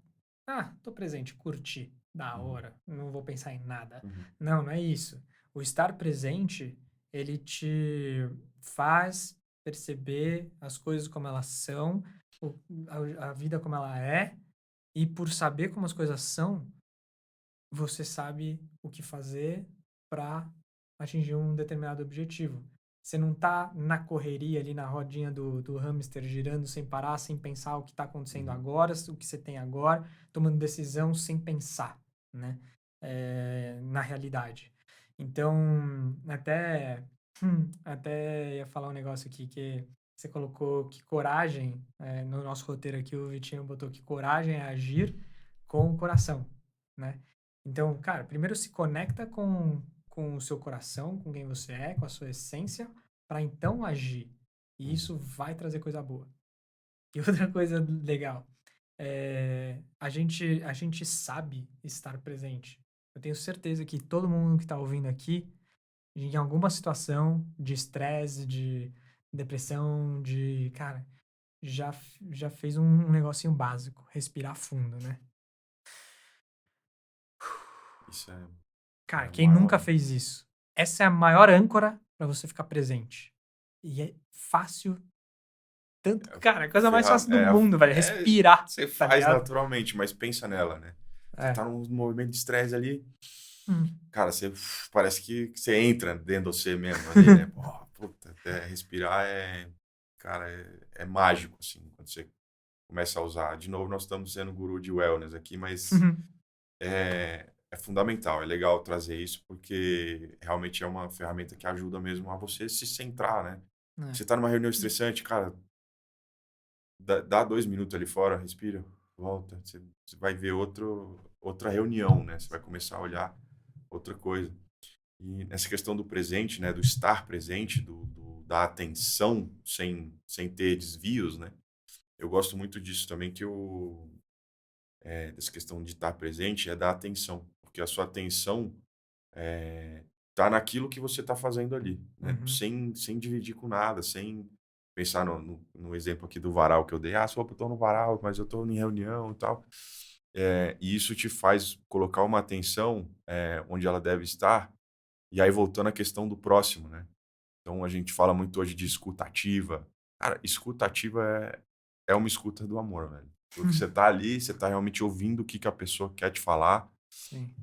tô presente, curtir, da Uhum, hora, não vou pensar em nada. uhum, Não, não é isso. O estar presente, ele te faz perceber as coisas como elas são, o- a vida como ela é, e por saber como as coisas são, você sabe o que fazer para atingir um determinado objetivo. Você não tá na correria ali na rodinha do hamster girando sem parar, sem pensar o que está acontecendo uhum. agora, o que você tem agora, tomando decisão sem pensar, né? Na realidade. Então, até ia falar um negócio aqui que você colocou que coragem, no nosso roteiro aqui, o Vitinho botou que coragem é agir com o coração, né? Então, cara, primeiro se conecta com o seu coração, com quem você é, com a sua essência, para então agir. E Uhum. isso vai trazer coisa boa. E outra coisa legal, a gente sabe estar presente. Eu tenho certeza que todo mundo que está ouvindo aqui, em alguma situação de estresse, de depressão, cara, já fez um negocinho básico, respirar fundo, né? Isso Cara, é quem nunca maior. fez isso? Essa é a maior âncora para você ficar presente. E é fácil, tanto, cara, é a coisa mais fácil do mundo, velho, respirar, Você tá faz ligado? naturalmente, mas pensa nela, né? Você É. tá num movimento de estresse ali, Hum. cara, parece que você entra dentro de você mesmo ali, né? Pô, puta, respirar cara, é mágico, assim, quando você começa a usar. De novo, nós estamos sendo guru de wellness aqui, mas é fundamental, é legal trazer isso, porque realmente é uma ferramenta que ajuda mesmo a você se centrar, né? É. Você tá numa reunião estressante, cara, dá 2 minutos ali fora, respira, volta, você vai ver outra reunião, né? Você vai começar a olhar outra coisa. E nessa questão do presente, né, do estar presente, da atenção sem ter desvios, né? Eu gosto muito disso também, dessa questão de estar presente, é da atenção, porque a sua atenção tá naquilo que você está fazendo ali, né? Uhum. Sem dividir com nada, sem pensar no exemplo aqui do varal que eu dei. Ah, só eu tô no varal, mas eu tô em reunião e tal. E isso te faz colocar uma atenção onde ela deve estar. E aí, voltando à questão do próximo, né? Então, a gente fala muito hoje de escuta ativa. Cara, escuta ativa é uma escuta do amor, velho. Porque você tá ali, você tá realmente ouvindo o que que a pessoa quer te falar. Sim.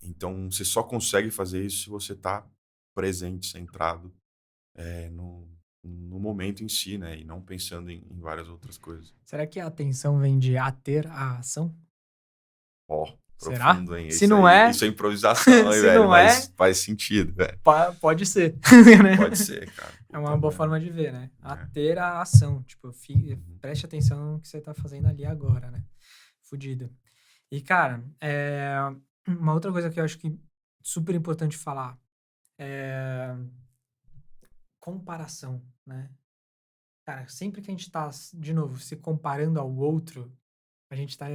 Então, você só consegue fazer isso se você tá presente, centrado, no momento em si, né? E não pensando em várias outras coisas. Será que a atenção vem de ater a ação? Ó, Será? profundo, hein? Se não é, Isso é improvisação, hein, se velho? não é, Mas faz sentido, velho. pode ser, Pode né? ser, cara. É Puta uma boa merda. forma de ver, né? É. Ater a ação. Tipo, Uhum. preste atenção no que você tá fazendo ali agora, né? Fudido. E, cara, uma outra coisa que eu acho que super importante falar é comparação, né? Cara, sempre que a gente tá, de novo, se comparando ao outro, a gente tá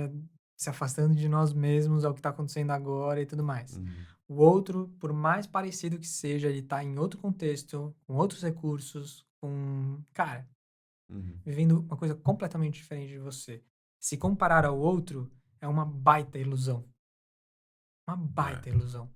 se afastando de nós mesmos, ao que tá acontecendo agora e tudo mais. Uhum. O outro, por mais parecido que seja, ele tá em outro contexto, com outros recursos, cara, Uhum. vivendo uma coisa completamente diferente de você. Se comparar ao outro é uma baita ilusão. Uma É. baita ilusão.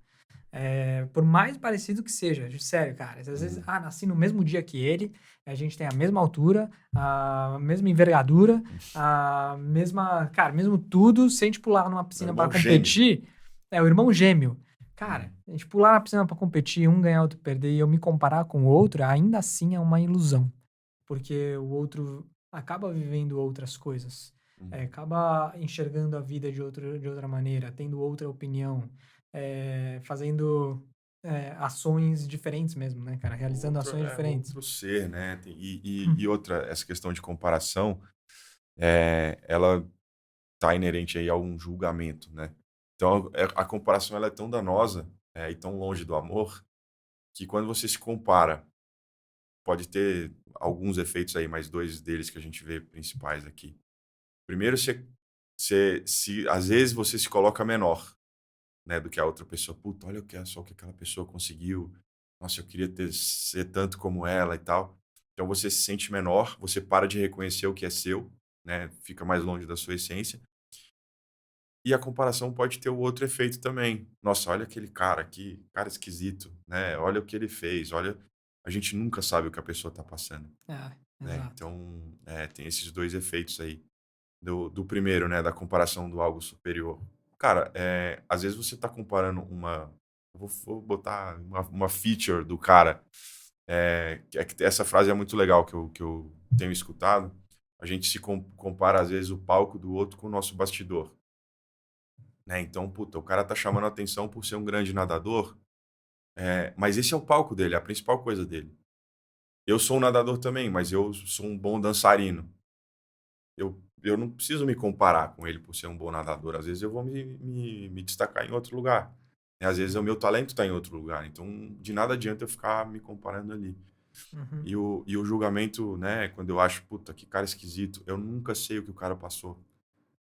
Por mais parecido que seja, sério, cara. Às vezes, Uhum. nasci no mesmo dia que ele, a gente tem a mesma altura, a mesma envergadura, a mesma, cara, mesmo tudo. Se a gente pular numa Meu piscina para irmão gêmeo. competir, é o irmão gêmeo. Cara, Uhum. a gente pular na piscina para competir, um ganhar, outro perder, e eu me comparar com o outro, ainda assim é uma ilusão. Porque o outro acaba vivendo outras coisas, Uhum. acaba enxergando a vida de outra maneira, tendo outra opinião, fazendo ações diferentes mesmo, né, cara? Realizando ações diferentes. Outro ser, né? E outra, essa questão de comparação, ela tá inerente aí a um julgamento, né? Então, a comparação ela é tão danosa, e tão longe do amor, que quando você se compara, pode ter alguns efeitos aí, mas dois deles que a gente vê principais aqui. Primeiro, se às vezes você se coloca menor, né, do que a outra pessoa. Puta, olha só o que aquela pessoa conseguiu. Nossa, eu queria ser tanto como ela e tal. Então você se sente menor, você para de reconhecer o que é seu, né? Fica mais longe da sua essência. E a comparação pode ter o outro efeito também. Nossa, olha aquele cara aqui, cara esquisito, né? Olha o que ele fez, olha. A gente nunca sabe o que a pessoa está passando, É, né? exato. Então, tem esses dois efeitos aí. Do primeiro, né, da comparação do algo superior. Cara, às vezes você tá comparando vou botar uma feature do cara, que essa frase é muito legal que eu tenho escutado. A gente se compara, às vezes, o palco do outro com o nosso bastidor, né? Então, puta, o cara tá chamando a atenção por ser um grande nadador, mas esse é o palco dele, é a principal coisa dele. Eu sou um nadador também, mas eu sou um bom dançarino. Eu não preciso me comparar com ele por ser um bom nadador. Às vezes eu vou me destacar em outro lugar. E às vezes o meu talento está em outro lugar. Então, de nada adianta eu ficar me comparando ali. Uhum. E o julgamento, né, quando eu acho, puta, que cara esquisito, eu nunca sei o que o cara passou.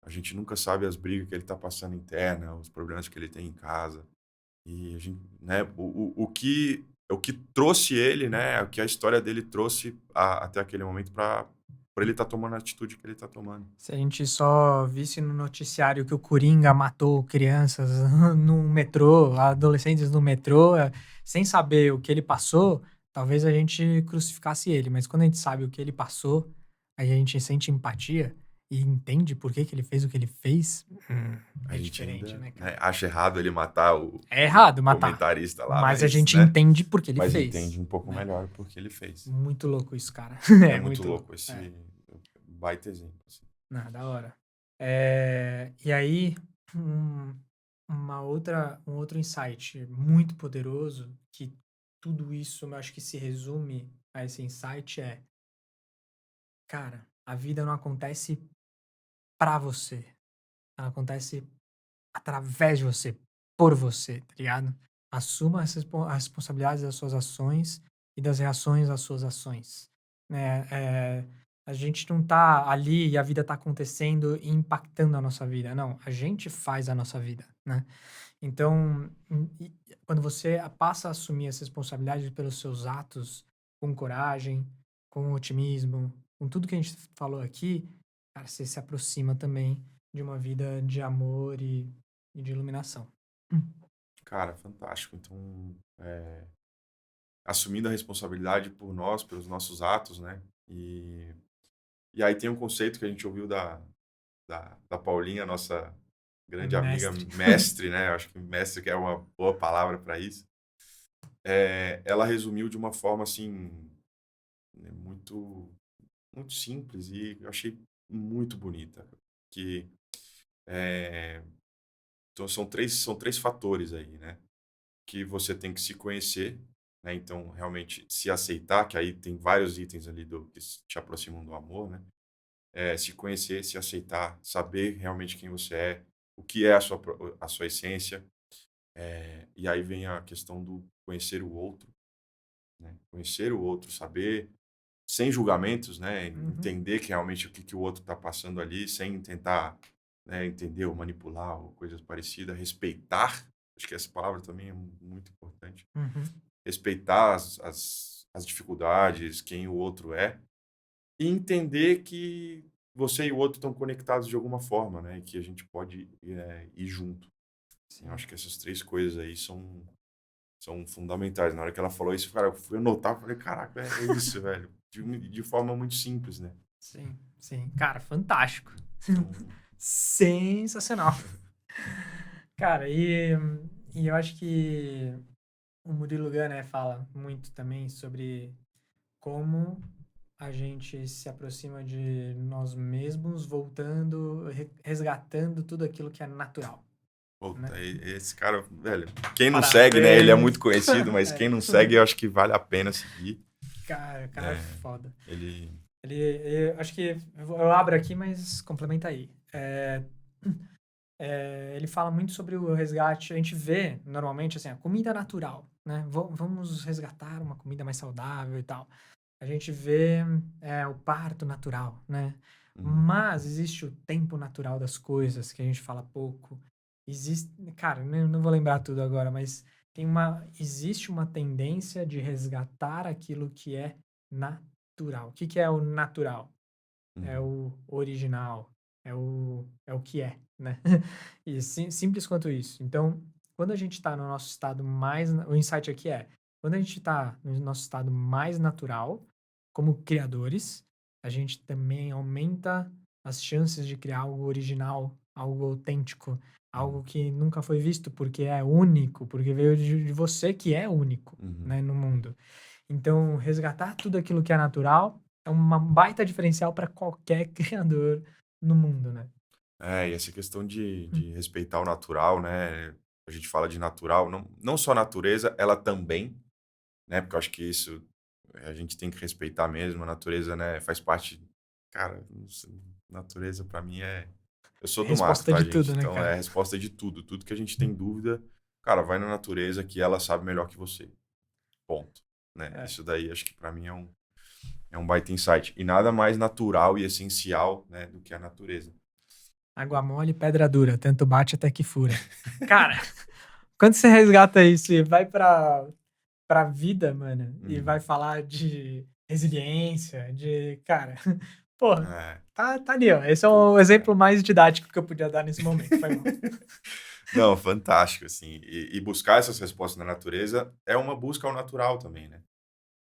A gente nunca sabe as brigas que ele tá passando interna, os problemas que ele tem em casa. E a gente, né, o que trouxe ele, né, o que a história dele trouxe até aquele momento para ele estar tomando a atitude que ele tá tomando. Se a gente só visse no noticiário que o Coringa matou crianças no metrô, adolescentes no metrô, sem saber o que ele passou, talvez a gente crucificasse ele. Mas quando a gente sabe o que ele passou, aí a gente sente empatia e entende por que que ele fez o que ele fez. A É gente diferente, ainda, né, né, cara? acha errado ele matar o É errado matar, comentarista lá, mas a mas, gente né, entende por que ele mas entende fez, um pouco né? melhor porque ele fez. Muito louco isso, cara. É É muito muito louco louco. É. esse baita exemplo, assim. Não, da hora. E aí, hum, um outro insight muito poderoso, que tudo isso eu acho que se resume a esse insight é: cara, a vida não acontece pra você, ela acontece através de você, por você, tá ligado? Assuma as responsabilidades das suas ações e das reações às suas ações, né? A gente não tá ali e a vida tá acontecendo e impactando a nossa vida, não, a gente faz a nossa vida, né? Então, quando você passa a assumir essa responsabilidade pelos seus atos com coragem, com otimismo, com tudo que a gente falou aqui, cara, você se aproxima também de uma vida de amor e de iluminação. Hum. Cara, fantástico. Então, assumindo a responsabilidade por nós, pelos nossos atos, né? E aí tem um conceito que a gente ouviu da Paulinha, nossa grande amiga, Mestre. mestre, né? Eu acho que mestre que é uma boa palavra para isso. Ela resumiu de uma forma assim, né, muito simples e eu achei muito bonita. Que é, então são três fatores aí, né? Que você tem que se conhecer, né? Então, realmente, se aceitar, que aí tem vários itens ali que te aproximam do amor, né? Se conhecer, se aceitar, saber realmente quem você é, o que é a sua essência. E aí vem a questão do conhecer o outro, né? Conhecer o outro, saber, sem julgamentos, né? Uhum. Entender que realmente o que, que o outro está passando ali, sem tentar, né, entender ou manipular ou coisas parecidas. Respeitar, acho que essa palavra também é muito importante. Uhum. Respeitar as dificuldades, quem o outro é, e entender que você e o outro estão conectados de alguma forma, né? E que a gente pode ir junto. Eu Sim. acho que essas três coisas aí são fundamentais. Na hora que ela falou isso, cara, eu fui anotar, falei, caraca, é isso, velho. De forma muito simples, né? Sim, sim. Cara, fantástico. Então, Sensacional. Cara, e eu acho que o Murilo Gun, né, fala muito também sobre como a gente se aproxima de nós mesmos, voltando, resgatando tudo aquilo que é natural, né? puta, esse cara, velho, quem não segue, né? Ele é Parabéns! muito conhecido, mas quem É. não segue, eu acho que vale a pena seguir. Cara, o cara é É, foda. ele. Acho que eu abro aqui, mas complementa aí. Ele fala muito sobre o resgate. A gente vê, normalmente, assim, a comida natural, né? Vamos resgatar uma comida mais saudável e tal. A gente vê o parto natural, né? Uhum, Mas existe o tempo natural das coisas, que a gente fala pouco. Existe, cara, eu não vou lembrar tudo agora, mas existe uma tendência de resgatar aquilo que é natural. O que que é o natural? É uhum, o original, é o que é, né? E simples quanto isso. Então, quando a gente está no nosso estado o insight aqui é, quando a gente está no nosso estado mais natural, como criadores, a gente também aumenta as chances de criar algo original, algo autêntico, uhum, algo que nunca foi visto, porque é único, porque veio de você que é único, uhum. né, no mundo. Então, resgatar tudo aquilo que é natural é uma baita diferencial para qualquer criador no mundo, né? E essa questão de respeitar o natural, né? A gente fala de natural, não só a natureza, ela também, né? Porque eu acho que isso a gente tem que respeitar mesmo. A natureza, né? Faz parte. Cara, não sei, natureza para mim é. Eu sou do mato, Resposta tá, de gente? tudo, né, Então é a cara? resposta de tudo. Tudo que a gente tem dúvida, cara, vai na natureza que ela sabe melhor que você. Ponto. Né? É. Isso daí acho que para mim é um baita insight. E nada mais natural e essencial, né, do que a natureza. Água mole, pedra dura, tanto bate até que fura. Cara, quando você resgata isso e vai pra vida, mano, e vai Uhum. falar de resiliência, cara, porra, É, tá ali, ó. Esse é o puta, exemplo cara. mais didático que eu podia dar nesse momento. Foi mal. Não, fantástico, assim. E buscar essas respostas na natureza é uma busca ao natural também, né?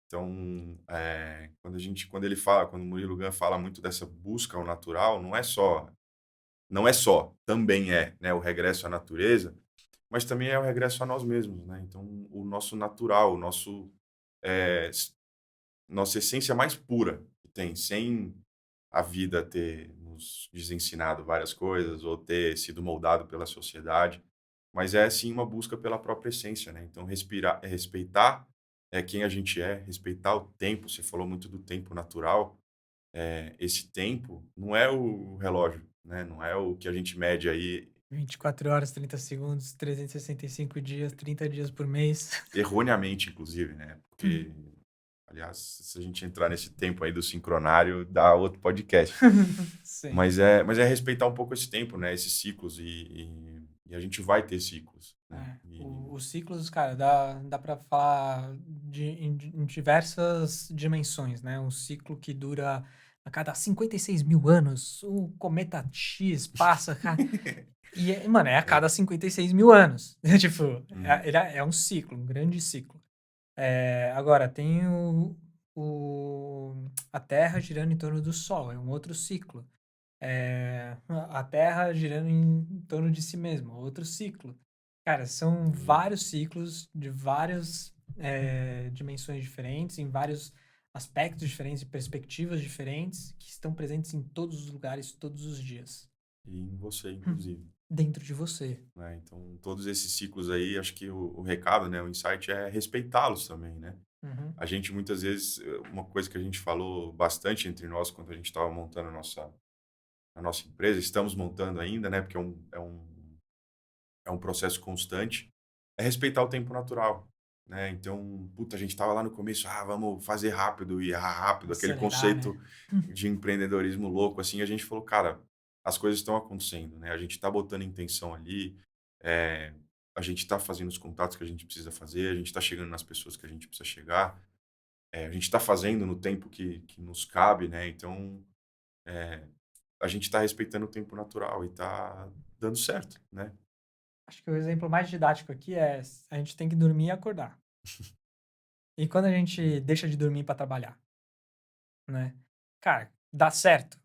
Então, quando ele fala, quando o Murilo Gun fala muito dessa busca ao natural, não é só, também é, né, o regresso à natureza, mas também é o regresso a nós mesmos, né? Então, o nosso natural, eh, s- nossa essência mais pura que tem, sem a vida ter nos desensinado várias coisas ou ter sido moldado pela sociedade. mas é sim uma busca pela própria essência, né? Então, respeitar quem a gente é, respeitar o tempo. Você falou muito do tempo natural. Esse tempo não é o relógio, né? Não é o que a gente mede aí 24 horas, 30 segundos, 365 dias, 30 dias por mês. erroneamente, inclusive, né? Porque, aliás, se a gente entrar nesse tempo aí do sincronário, dá outro podcast. Sim. Mas é respeitar um pouco esse tempo, né? Esses ciclos e a gente vai ter ciclos, né? É, os ciclos, cara, dá para falar em diversas dimensões, né? Um ciclo que dura a cada 56 mil anos, o cometa X passa, cara. E, mano, é a cada 56 mil anos. Tipo, Uhum. é um ciclo, um grande ciclo. Agora, tem a Terra girando em torno do Sol, é um outro ciclo. A Terra girando em torno de si mesma, outro ciclo. Cara, são Sim. vários ciclos de várias dimensões diferentes, em vários aspectos diferentes e perspectivas diferentes, que estão presentes em todos os lugares, todos os dias. E em você, Hum. inclusive. Dentro de você. Né? Então, todos esses ciclos aí, acho que o recado, né, o insight é respeitá-los também, né? Uhum. A gente muitas vezes, uma coisa que a gente falou bastante entre nós quando a gente estava montando a nossa empresa, estamos montando ainda, né, porque é um processo constante, é respeitar o tempo natural, né? Então, puta, a gente estava lá no começo, vamos fazer rápido e errar rápido, aquele Acelerar, conceito né? de empreendedorismo louco, assim, a gente falou, cara, as coisas estão acontecendo, né? A gente está botando intenção ali, eh, a gente está fazendo os contatos que a gente precisa fazer, a gente está chegando nas pessoas que a gente precisa chegar, a gente está fazendo no tempo que nos cabe, né? Então, eh, a gente está respeitando o tempo natural e está dando certo, né? Acho que o exemplo mais didático aqui é a gente tem que dormir e acordar. E quando a gente deixa de dormir para trabalhar, né? Cara, dá certo?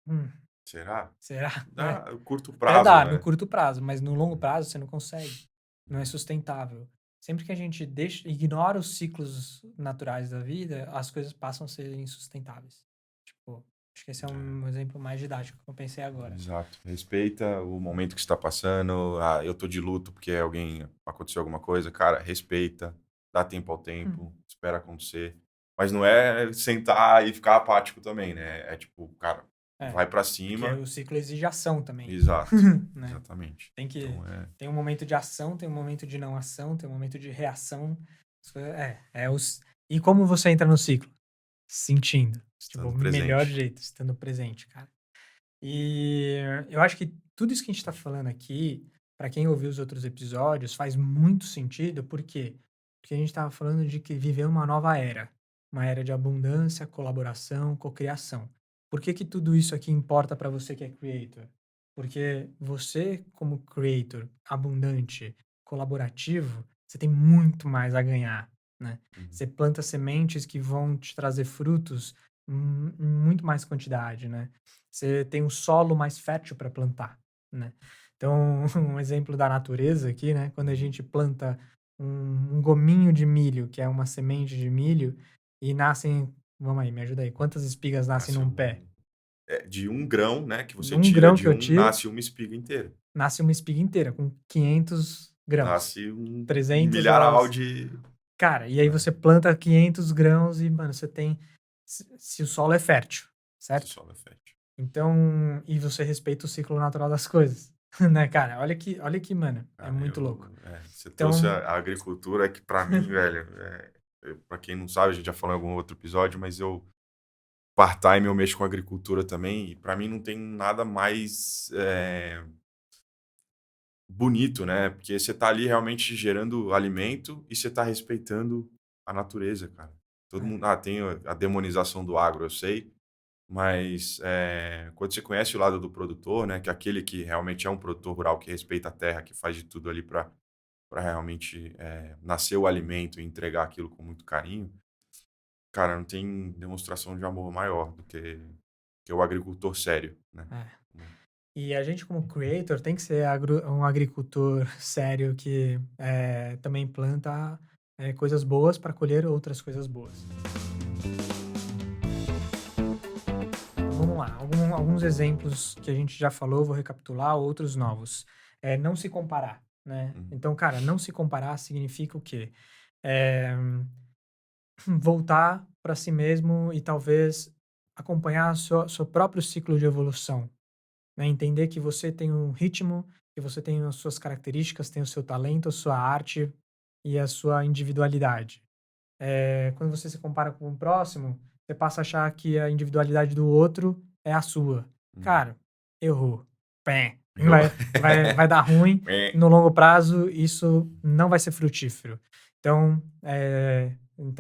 Hum, Será? será? Dá a curto Até prazo, dá no né? curto prazo, mas no longo prazo você não consegue. Não é É, sustentável. Sempre que a gente ignora os ciclos naturais da vida, as coisas passam a ser insustentáveis. Tipo, acho que esse é um exemplo mais didático que eu pensei agora. exato. Respeita o momento que está passando. Eu tô de luto porque alguém aconteceu alguma coisa. Cara, respeita, dá tempo ao Hum. tempo, espera acontecer. Mas não é sentar e ficar apático também, né? É tipo, cara, É, vai pra porque cima. o ciclo exige ação também, Exato, né? exatamente. Tem que Então tem um momento de ação, tem um momento de não ação, tem um momento de reação. E como você entra no ciclo? Sentindo. Tipo, o estando melhor presente. jeito, estando presente, cara. E eu acho que tudo isso que a gente tá falando aqui, pra quem ouviu os outros episódios, faz muito sentido, por quê? Porque a gente estava falando de que viver uma era de abundância, colaboração, cocriação. Por que que tudo isso aqui importa para você que é creator? Porque você, como creator abundante, colaborativo, você tem muito mais a ganhar, né? Uhum. Você planta sementes que vão te trazer frutos em muito mais quantidade, né? Você tem um solo mais fértil para plantar, né? Então, um exemplo da natureza aqui, né? Quando a Uhum. gente planta um gominho de milho, que é uma semente de milho, e nascem, vamos aí, me ajuda aí, quantas espigas nascem Nasce num pé? de um grão, né, que você Um tira grão de que eu um, tiro, nasce uma espiga inteira. nasce uma espiga inteira, com 500 grãos. Nasce um 300 milharal aos... de, Cara, e aí né, você planta 500 grãos e, mano, você tem... Se o solo é fértil, se o certo? solo é fértil. Então, e você respeita o ciclo natural das coisas, né, cara? Olha que, mano, é Cara, muito louco. você trouxe Então, a agricultura que pra mim, velho, pra quem não sabe, a gente já falou em algum outro episódio, mas part-time eu mexo com agricultura também, e pra mim não tem nada mais bonito, né? Porque você tá ali realmente gerando alimento e você tá respeitando a natureza, cara. Todo é, mundo, tem a demonização do agro, eu sei, mas quando você conhece o lado do produtor, né, que é aquele que realmente é um produtor rural que respeita a terra, que faz de tudo ali para realmente nascer o alimento e entregar aquilo com muito carinho, cara, não tem demonstração de amor maior do que o agricultor sério, né? é. E a gente, como creator, tem que ser um agricultor sério que também planta coisas boas para colher outras coisas boas. Então, vamos lá, alguns exemplos que a gente já falou, vou recapitular, outros novos. Não se comparar. né? Uhum. Então, cara, não se comparar significa o quê? Eh, voltar para si mesmo e talvez acompanhar seu próprio ciclo de evolução, né? Entender que você tem um ritmo, que você tem as suas características, tem o seu talento, a sua arte e a sua individualidade. Quando você se compara com o próximo, você passa a achar que a individualidade do outro é a sua. Uhum. Cara, errou. Pé. Eu Vai dar ruim. É. No longo prazo, isso não vai ser frutífero. Então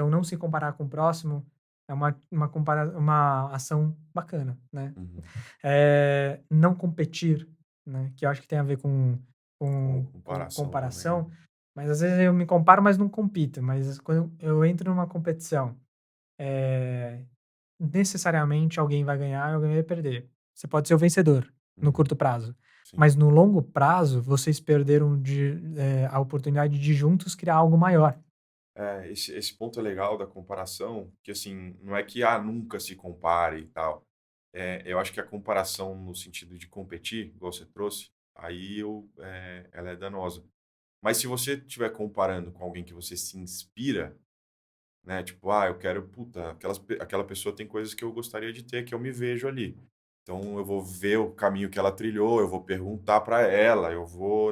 não se comparar com o próximo é uma ação bacana, né? Uhum. Não competir, né? Que eu acho que tem a ver Com com comparação também, né. comparação, mas às vezes eu me comparo, mas não compito. Mas quando eu entro numa competição, eh, necessariamente alguém vai ganhar e alguém vai perder. Você pode ser o vencedor no Uhum. curto prazo, Sim. mas no longo prazo vocês perderam a oportunidade de juntos criar algo maior. É, esse ponto é legal da comparação, que assim, não é que, nunca se compare e tal. Eu acho que a comparação no sentido de competir, igual você trouxe, aí ela é danosa. Mas se você estiver comparando com alguém que você se inspira, né, tipo, eu quero, puta, aquela pessoa tem coisas que eu gostaria de ter, que eu me vejo ali. Então eu vou ver o caminho que ela trilhou, eu vou perguntar para ela, eu vou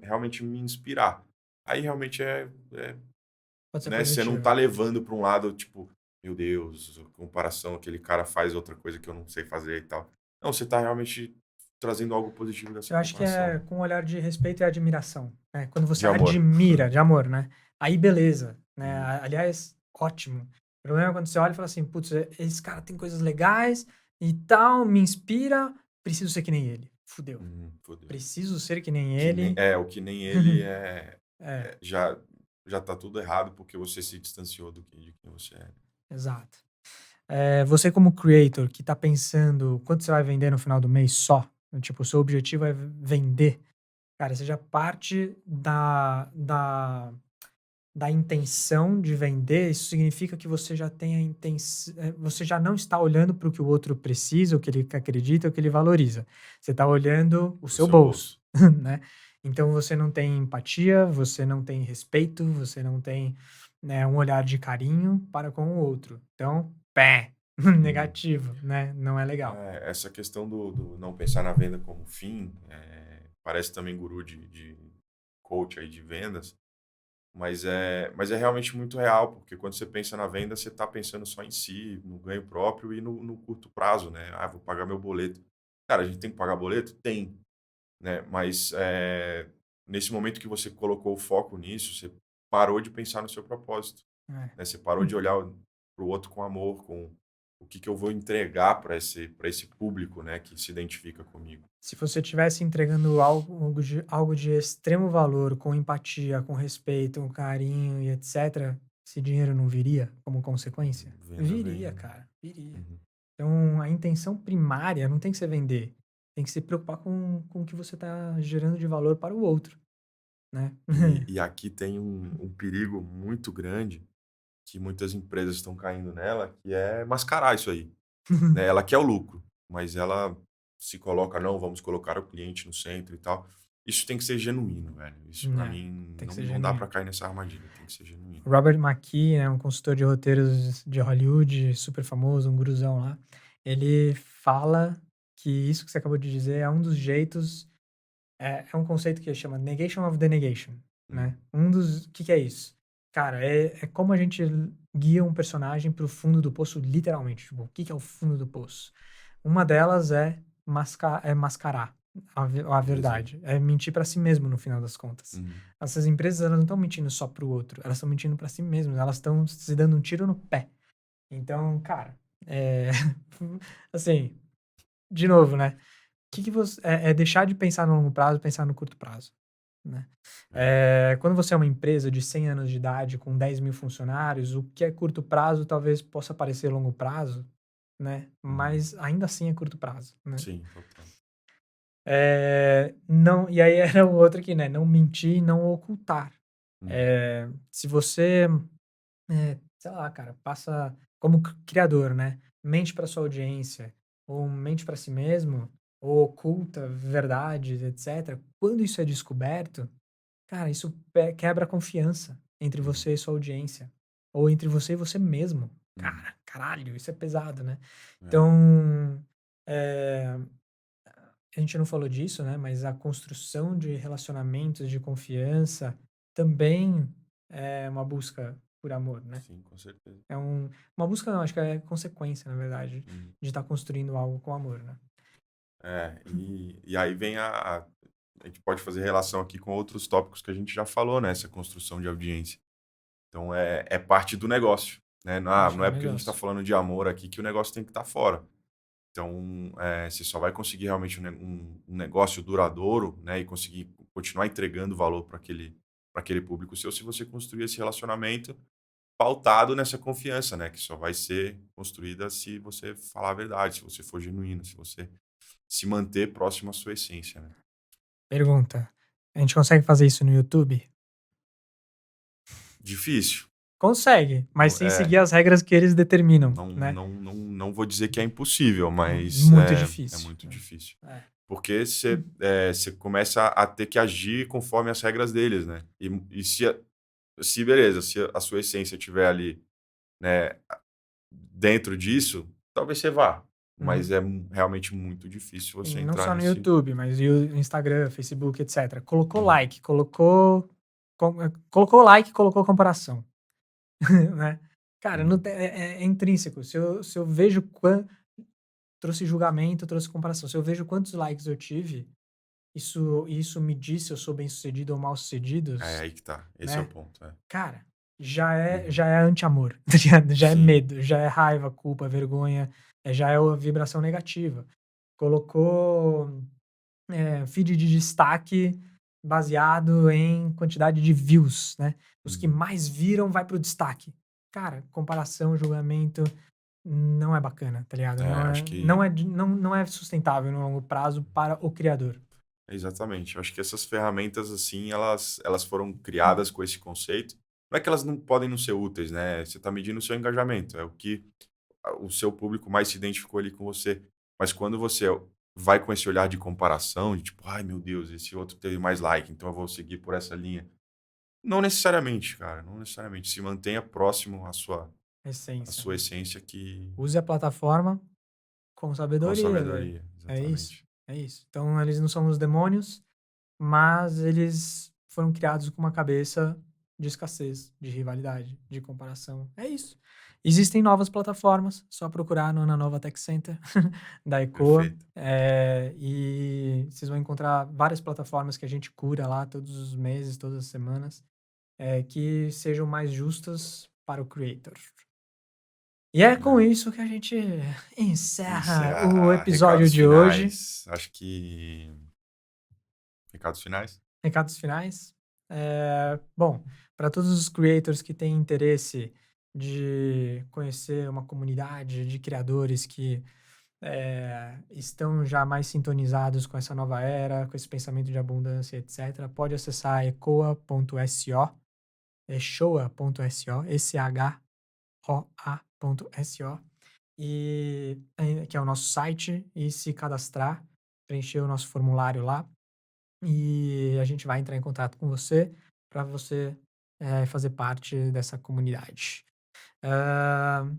realmente me inspirar. Aí realmente Pode ser né, você não tá positivo. levando para um lado, tipo: "Meu Deus, comparação, aquele cara faz outra coisa que eu não sei fazer e tal". Não, você tá realmente trazendo algo positivo dessa Eu acho que comparação, é né. com um olhar de respeito e admiração, né, quando você De amor. admira de amor, né, aí beleza, né, Uhum, aliás, ótimo. O problema é quando você olha e fala assim: "Putz, esse cara tem coisas legais e tal, me inspira, preciso ser que nem ele". Fudeu. fudeu. Preciso ser que nem Que nem ele. o que nem ele É, já tá tudo errado, porque você se distanciou de quem você é. exato. Você como creator que tá pensando quanto você vai vender no final do mês só, tipo, o seu objetivo é vender, cara, você já parte da intenção de vender, isso significa que você já tem você já não está olhando para o que o outro precisa, o que ele acredita, o que ele valoriza. Você está olhando o Para o seu seu bolso, bolso. né. Então você não tem empatia, você não tem respeito, você não tem, né, um olhar de carinho para com o outro. Então, pé, Uhum. negativo, né, não é legal. Essa questão do não pensar na venda como fim, parece também guru de coach aí de vendas. Mas é realmente muito real, porque quando você pensa na venda, você está pensando só em si, no ganho próprio e no curto prazo, né? Vou pagar meu boleto. Cara, a gente tem que pagar boleto? Tem, né? Mas nesse momento que você colocou o foco nisso, você parou de pensar no seu propósito, É. né? Você parou de olhar para o outro com amor, com o que eu vou entregar para esse público, né, que se identifica comigo. Se você estivesse entregando algo de extremo valor, com empatia, com respeito, com carinho e etc., esse dinheiro não viria como consequência? Venda Viria, vem. cara, viria. Uhum. Então, a intenção primária não tem que ser vender, tem que se preocupar com o que você está gerando de valor para o outro, né. E aqui tem um perigo muito grande que muitas empresas estão caindo nela, que é mascarar isso aí, né. Ela quer o lucro, mas ela se coloca: "Não, vamos colocar o cliente no centro e tal". Isso tem que ser genuíno, velho. Isso pra É, mim tem que ser não dá pra genuíno. cair nessa armadilha, tem que ser genuíno. Robert McKee, né, um consultor de roteiros de Hollywood, super famoso, um guruzão lá, ele fala que isso que você acabou de dizer é um dos jeitos. É um conceito que chama negation of the negation, Hum, né. Que é isso? Cara, é como a gente guia um personagem para o fundo do poço, literalmente, tipo, o que que é o fundo do poço? Uma delas é mascarar a por exemplo. verdade, é mentir para si mesmo no final das contas. Uhum. Essas empresas, elas não estão mentindo só para o outro, elas estão mentindo para si mesmas, elas estão se dando um tiro no pé. Então, cara, assim, de novo, né, que você deixar de pensar no longo prazo, pensar no curto prazo, né. É. Quando você é uma empresa de 100 anos de idade com 10.000 funcionários, o que é curto prazo talvez possa parecer longo prazo, né, Uhum. mas ainda assim é curto prazo, né. Sim, total. Não, e aí era o outro aqui, né, não mentir e não ocultar. Uhum. Se você, sei lá, cara, passa como criador, né, mente para sua audiência, ou mente para si mesmo, ou oculta verdades, etc. Quando isso é descoberto, Cara, isso quebra a confiança entre Uhum. você e sua audiência, ou entre você e você mesmo. Uhum. Cara, caralho, isso é pesado, né. É. Então, eh, a gente não falou disso, né, mas a construção de relacionamentos de confiança também é uma busca por amor, né. Sim, com certeza. É uma busca não, acho que é consequência, na verdade, Uhum. de estar construindo algo com amor, né. É, e aí vem a gente pode fazer relação aqui com outros tópicos que a gente já falou, né, essa construção de audiência. Então é parte do negócio, né, Parte não do é porque a gente está negócio. falando de amor aqui que o negócio tem que estar fora. Então, você só vai conseguir realmente um negócio duradouro, né, e conseguir continuar entregando valor para aquele público seu, se você construir esse relacionamento pautado nessa confiança, né, que só vai ser construída se você falar a verdade, se você for genuíno, se você se manter próximo à sua essência, né. Pergunta: a gente consegue fazer isso no YouTube? Difícil. Consegue, mas Não sem seguir as regras que eles determinam, né. não vou dizer que é impossível, mas Muito é difícil, muito né. difícil. É. Porque você começa a ter que agir conforme as regras deles, né. E se beleza, se a sua essência estiver ali, né, dentro disso, talvez você vá, mas Uhum. é realmente muito difícil E você não entrar só no nesse. YouTube, mas e o Instagram, Facebook, etcétera. Colocou Uhum, like, colocou like, colocou comparação, né. Cara, não uhum. tem é intrínseco. Se eu vejo trouxe julgamento, trouxe comparação. Se eu vejo quantos likes eu tive, isso me diz se eu sou bem-sucedido ou É mal-sucedidos, aí que tá, esse é o né. ponto, é. Cara, já é Uhum. já é anti-amor, tá ligado? Já é Sim. medo, já é raiva, culpa, vergonha, já é a vibração negativa. Colocou, feed de destaque baseado em quantidade de views, né. Os que Uhum. mais viram vai para o destaque. Cara, comparação, julgamento, não é bacana, tá ligado? É, Não acho é que não é de não é sustentável no longo prazo para o criador. exatamente. Eu acho que essas ferramentas, assim, elas foram criadas com esse conceito. Não é que elas não podem não ser úteis, né, você está medindo o seu engajamento, é o que o seu público mais se identificou ali com você. Mas quando você vai com esse olhar de comparação, de tipo: "Ai, meu Deus, esse outro teve mais like, então eu vou seguir por essa linha". Não necessariamente, cara, não necessariamente. Se mantenha próximo à Essência, sua né. essência que Use a plataforma com com sabedoria, velho. sabedoria. É isso, Exatamente. é isso. Então eles não são os demônios, mas eles foram criados com uma cabeça de escassez, de rivalidade, de comparação. É isso. Existem novas plataformas, só procurar no Ananova Tech Center da Ecoa, Perfeito. e vocês vão encontrar várias plataformas que a gente cura lá todos os meses, todas as semanas, que sejam mais justas para o creator. E é com É. isso que a gente encerra o Encerrar. episódio Recados de hoje. finais. Acho que recados finais? Recados finais. Bom, para todos os creators que têm interesse de conhecer uma comunidade de criadores que estão já mais sintonizados com essa nova era, com esse pensamento de abundância, etc., pode acessar ecoa.so, shoa.so, shoa.so, que é o nosso site, e se cadastrar, preencher o nosso formulário lá, e a gente vai entrar em contato com você para você fazer parte dessa comunidade. Hã,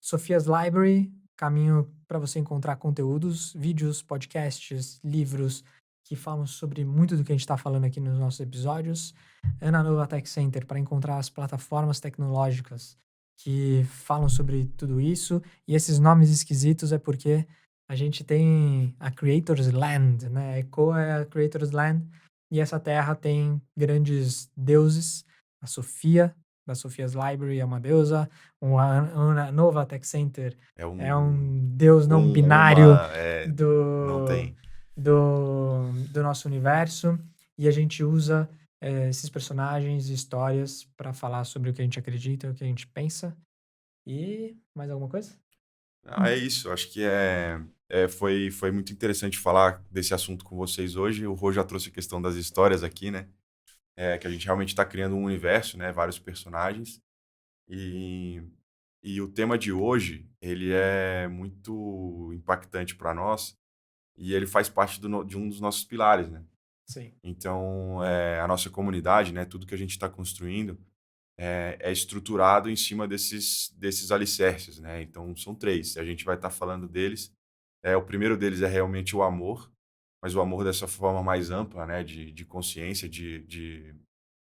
Sofia's Library, caminho para você encontrar conteúdos, vídeos, podcasts, livros que falam sobre muito do que a gente está falando aqui nos nossos episódios. Ana Nova Tech Center para encontrar as plataformas tecnológicas que falam sobre tudo isso. E esses nomes esquisitos é porque a gente tem a Creators Land, né? A Ecoa é a Creators Land e essa terra tem grandes deuses. A Sofia, da Sofia's Library, é uma deusa. A Nova Tech Center É é um um deus não binário uma não do, tem. do nosso universo. E a gente usa esses personagens e histórias para falar sobre o que a gente acredita, o que a gente pensa. E mais alguma coisa? Ah, é isso. Acho que foi muito interessante falar desse assunto com vocês hoje. O Rô já trouxe a questão das histórias aqui, né? Que a gente realmente está criando um universo, né? Vários personagens. E, e o tema de hoje, ele é muito impactante para nós e ele faz parte de um dos nossos pilares, né? Sim. Então, a nossa comunidade, né, tudo que a gente está construindo é estruturado em cima desses alicerces, né? Então, são três. A gente vai estar falando deles. O primeiro deles é realmente o amor, mas o amor dessa forma mais ampla, né? De consciência, de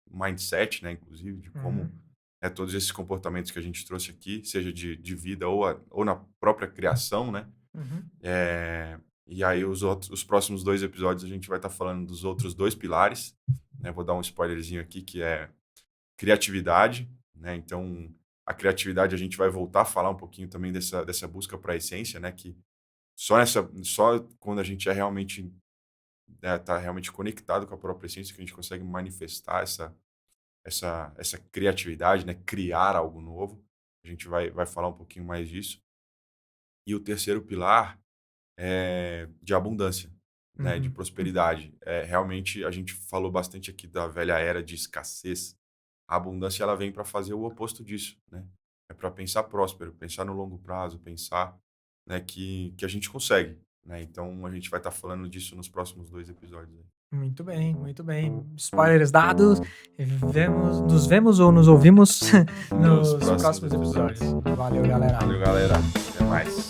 mindset, né? Inclusive, de como Uhum. todos esses comportamentos que a gente trouxe aqui, seja de vida ou na própria criação, né? Uhum. E aí os próximos dois episódios a gente vai estar falando dos outros dois pilares, né? Vou dar um spoilerzinho aqui que é criatividade, né? Então a criatividade a gente vai voltar a falar um pouquinho também dessa busca para a essência, né? Que só quando a gente realmente tá realmente conectado com a própria essência que a gente consegue manifestar essa criatividade, né? Criar algo novo. A gente vai falar um pouquinho mais disso. E o terceiro pilar de abundância, né, de Uhum. prosperidade. Realmente, a gente falou bastante aqui da velha era de escassez. A abundância ela vem para fazer o oposto disso, né? É para pensar próspero, pensar no longo prazo, pensar, né, que a gente consegue, né? Então, a gente vai estar falando disso nos próximos dois episódios aí. Muito bem, muito bem. Spoilers dados. Nos vemos ou nos ouvimos Nos nos próximos próximos episódios. episódios. Valeu, galera. Valeu, galera. Até mais.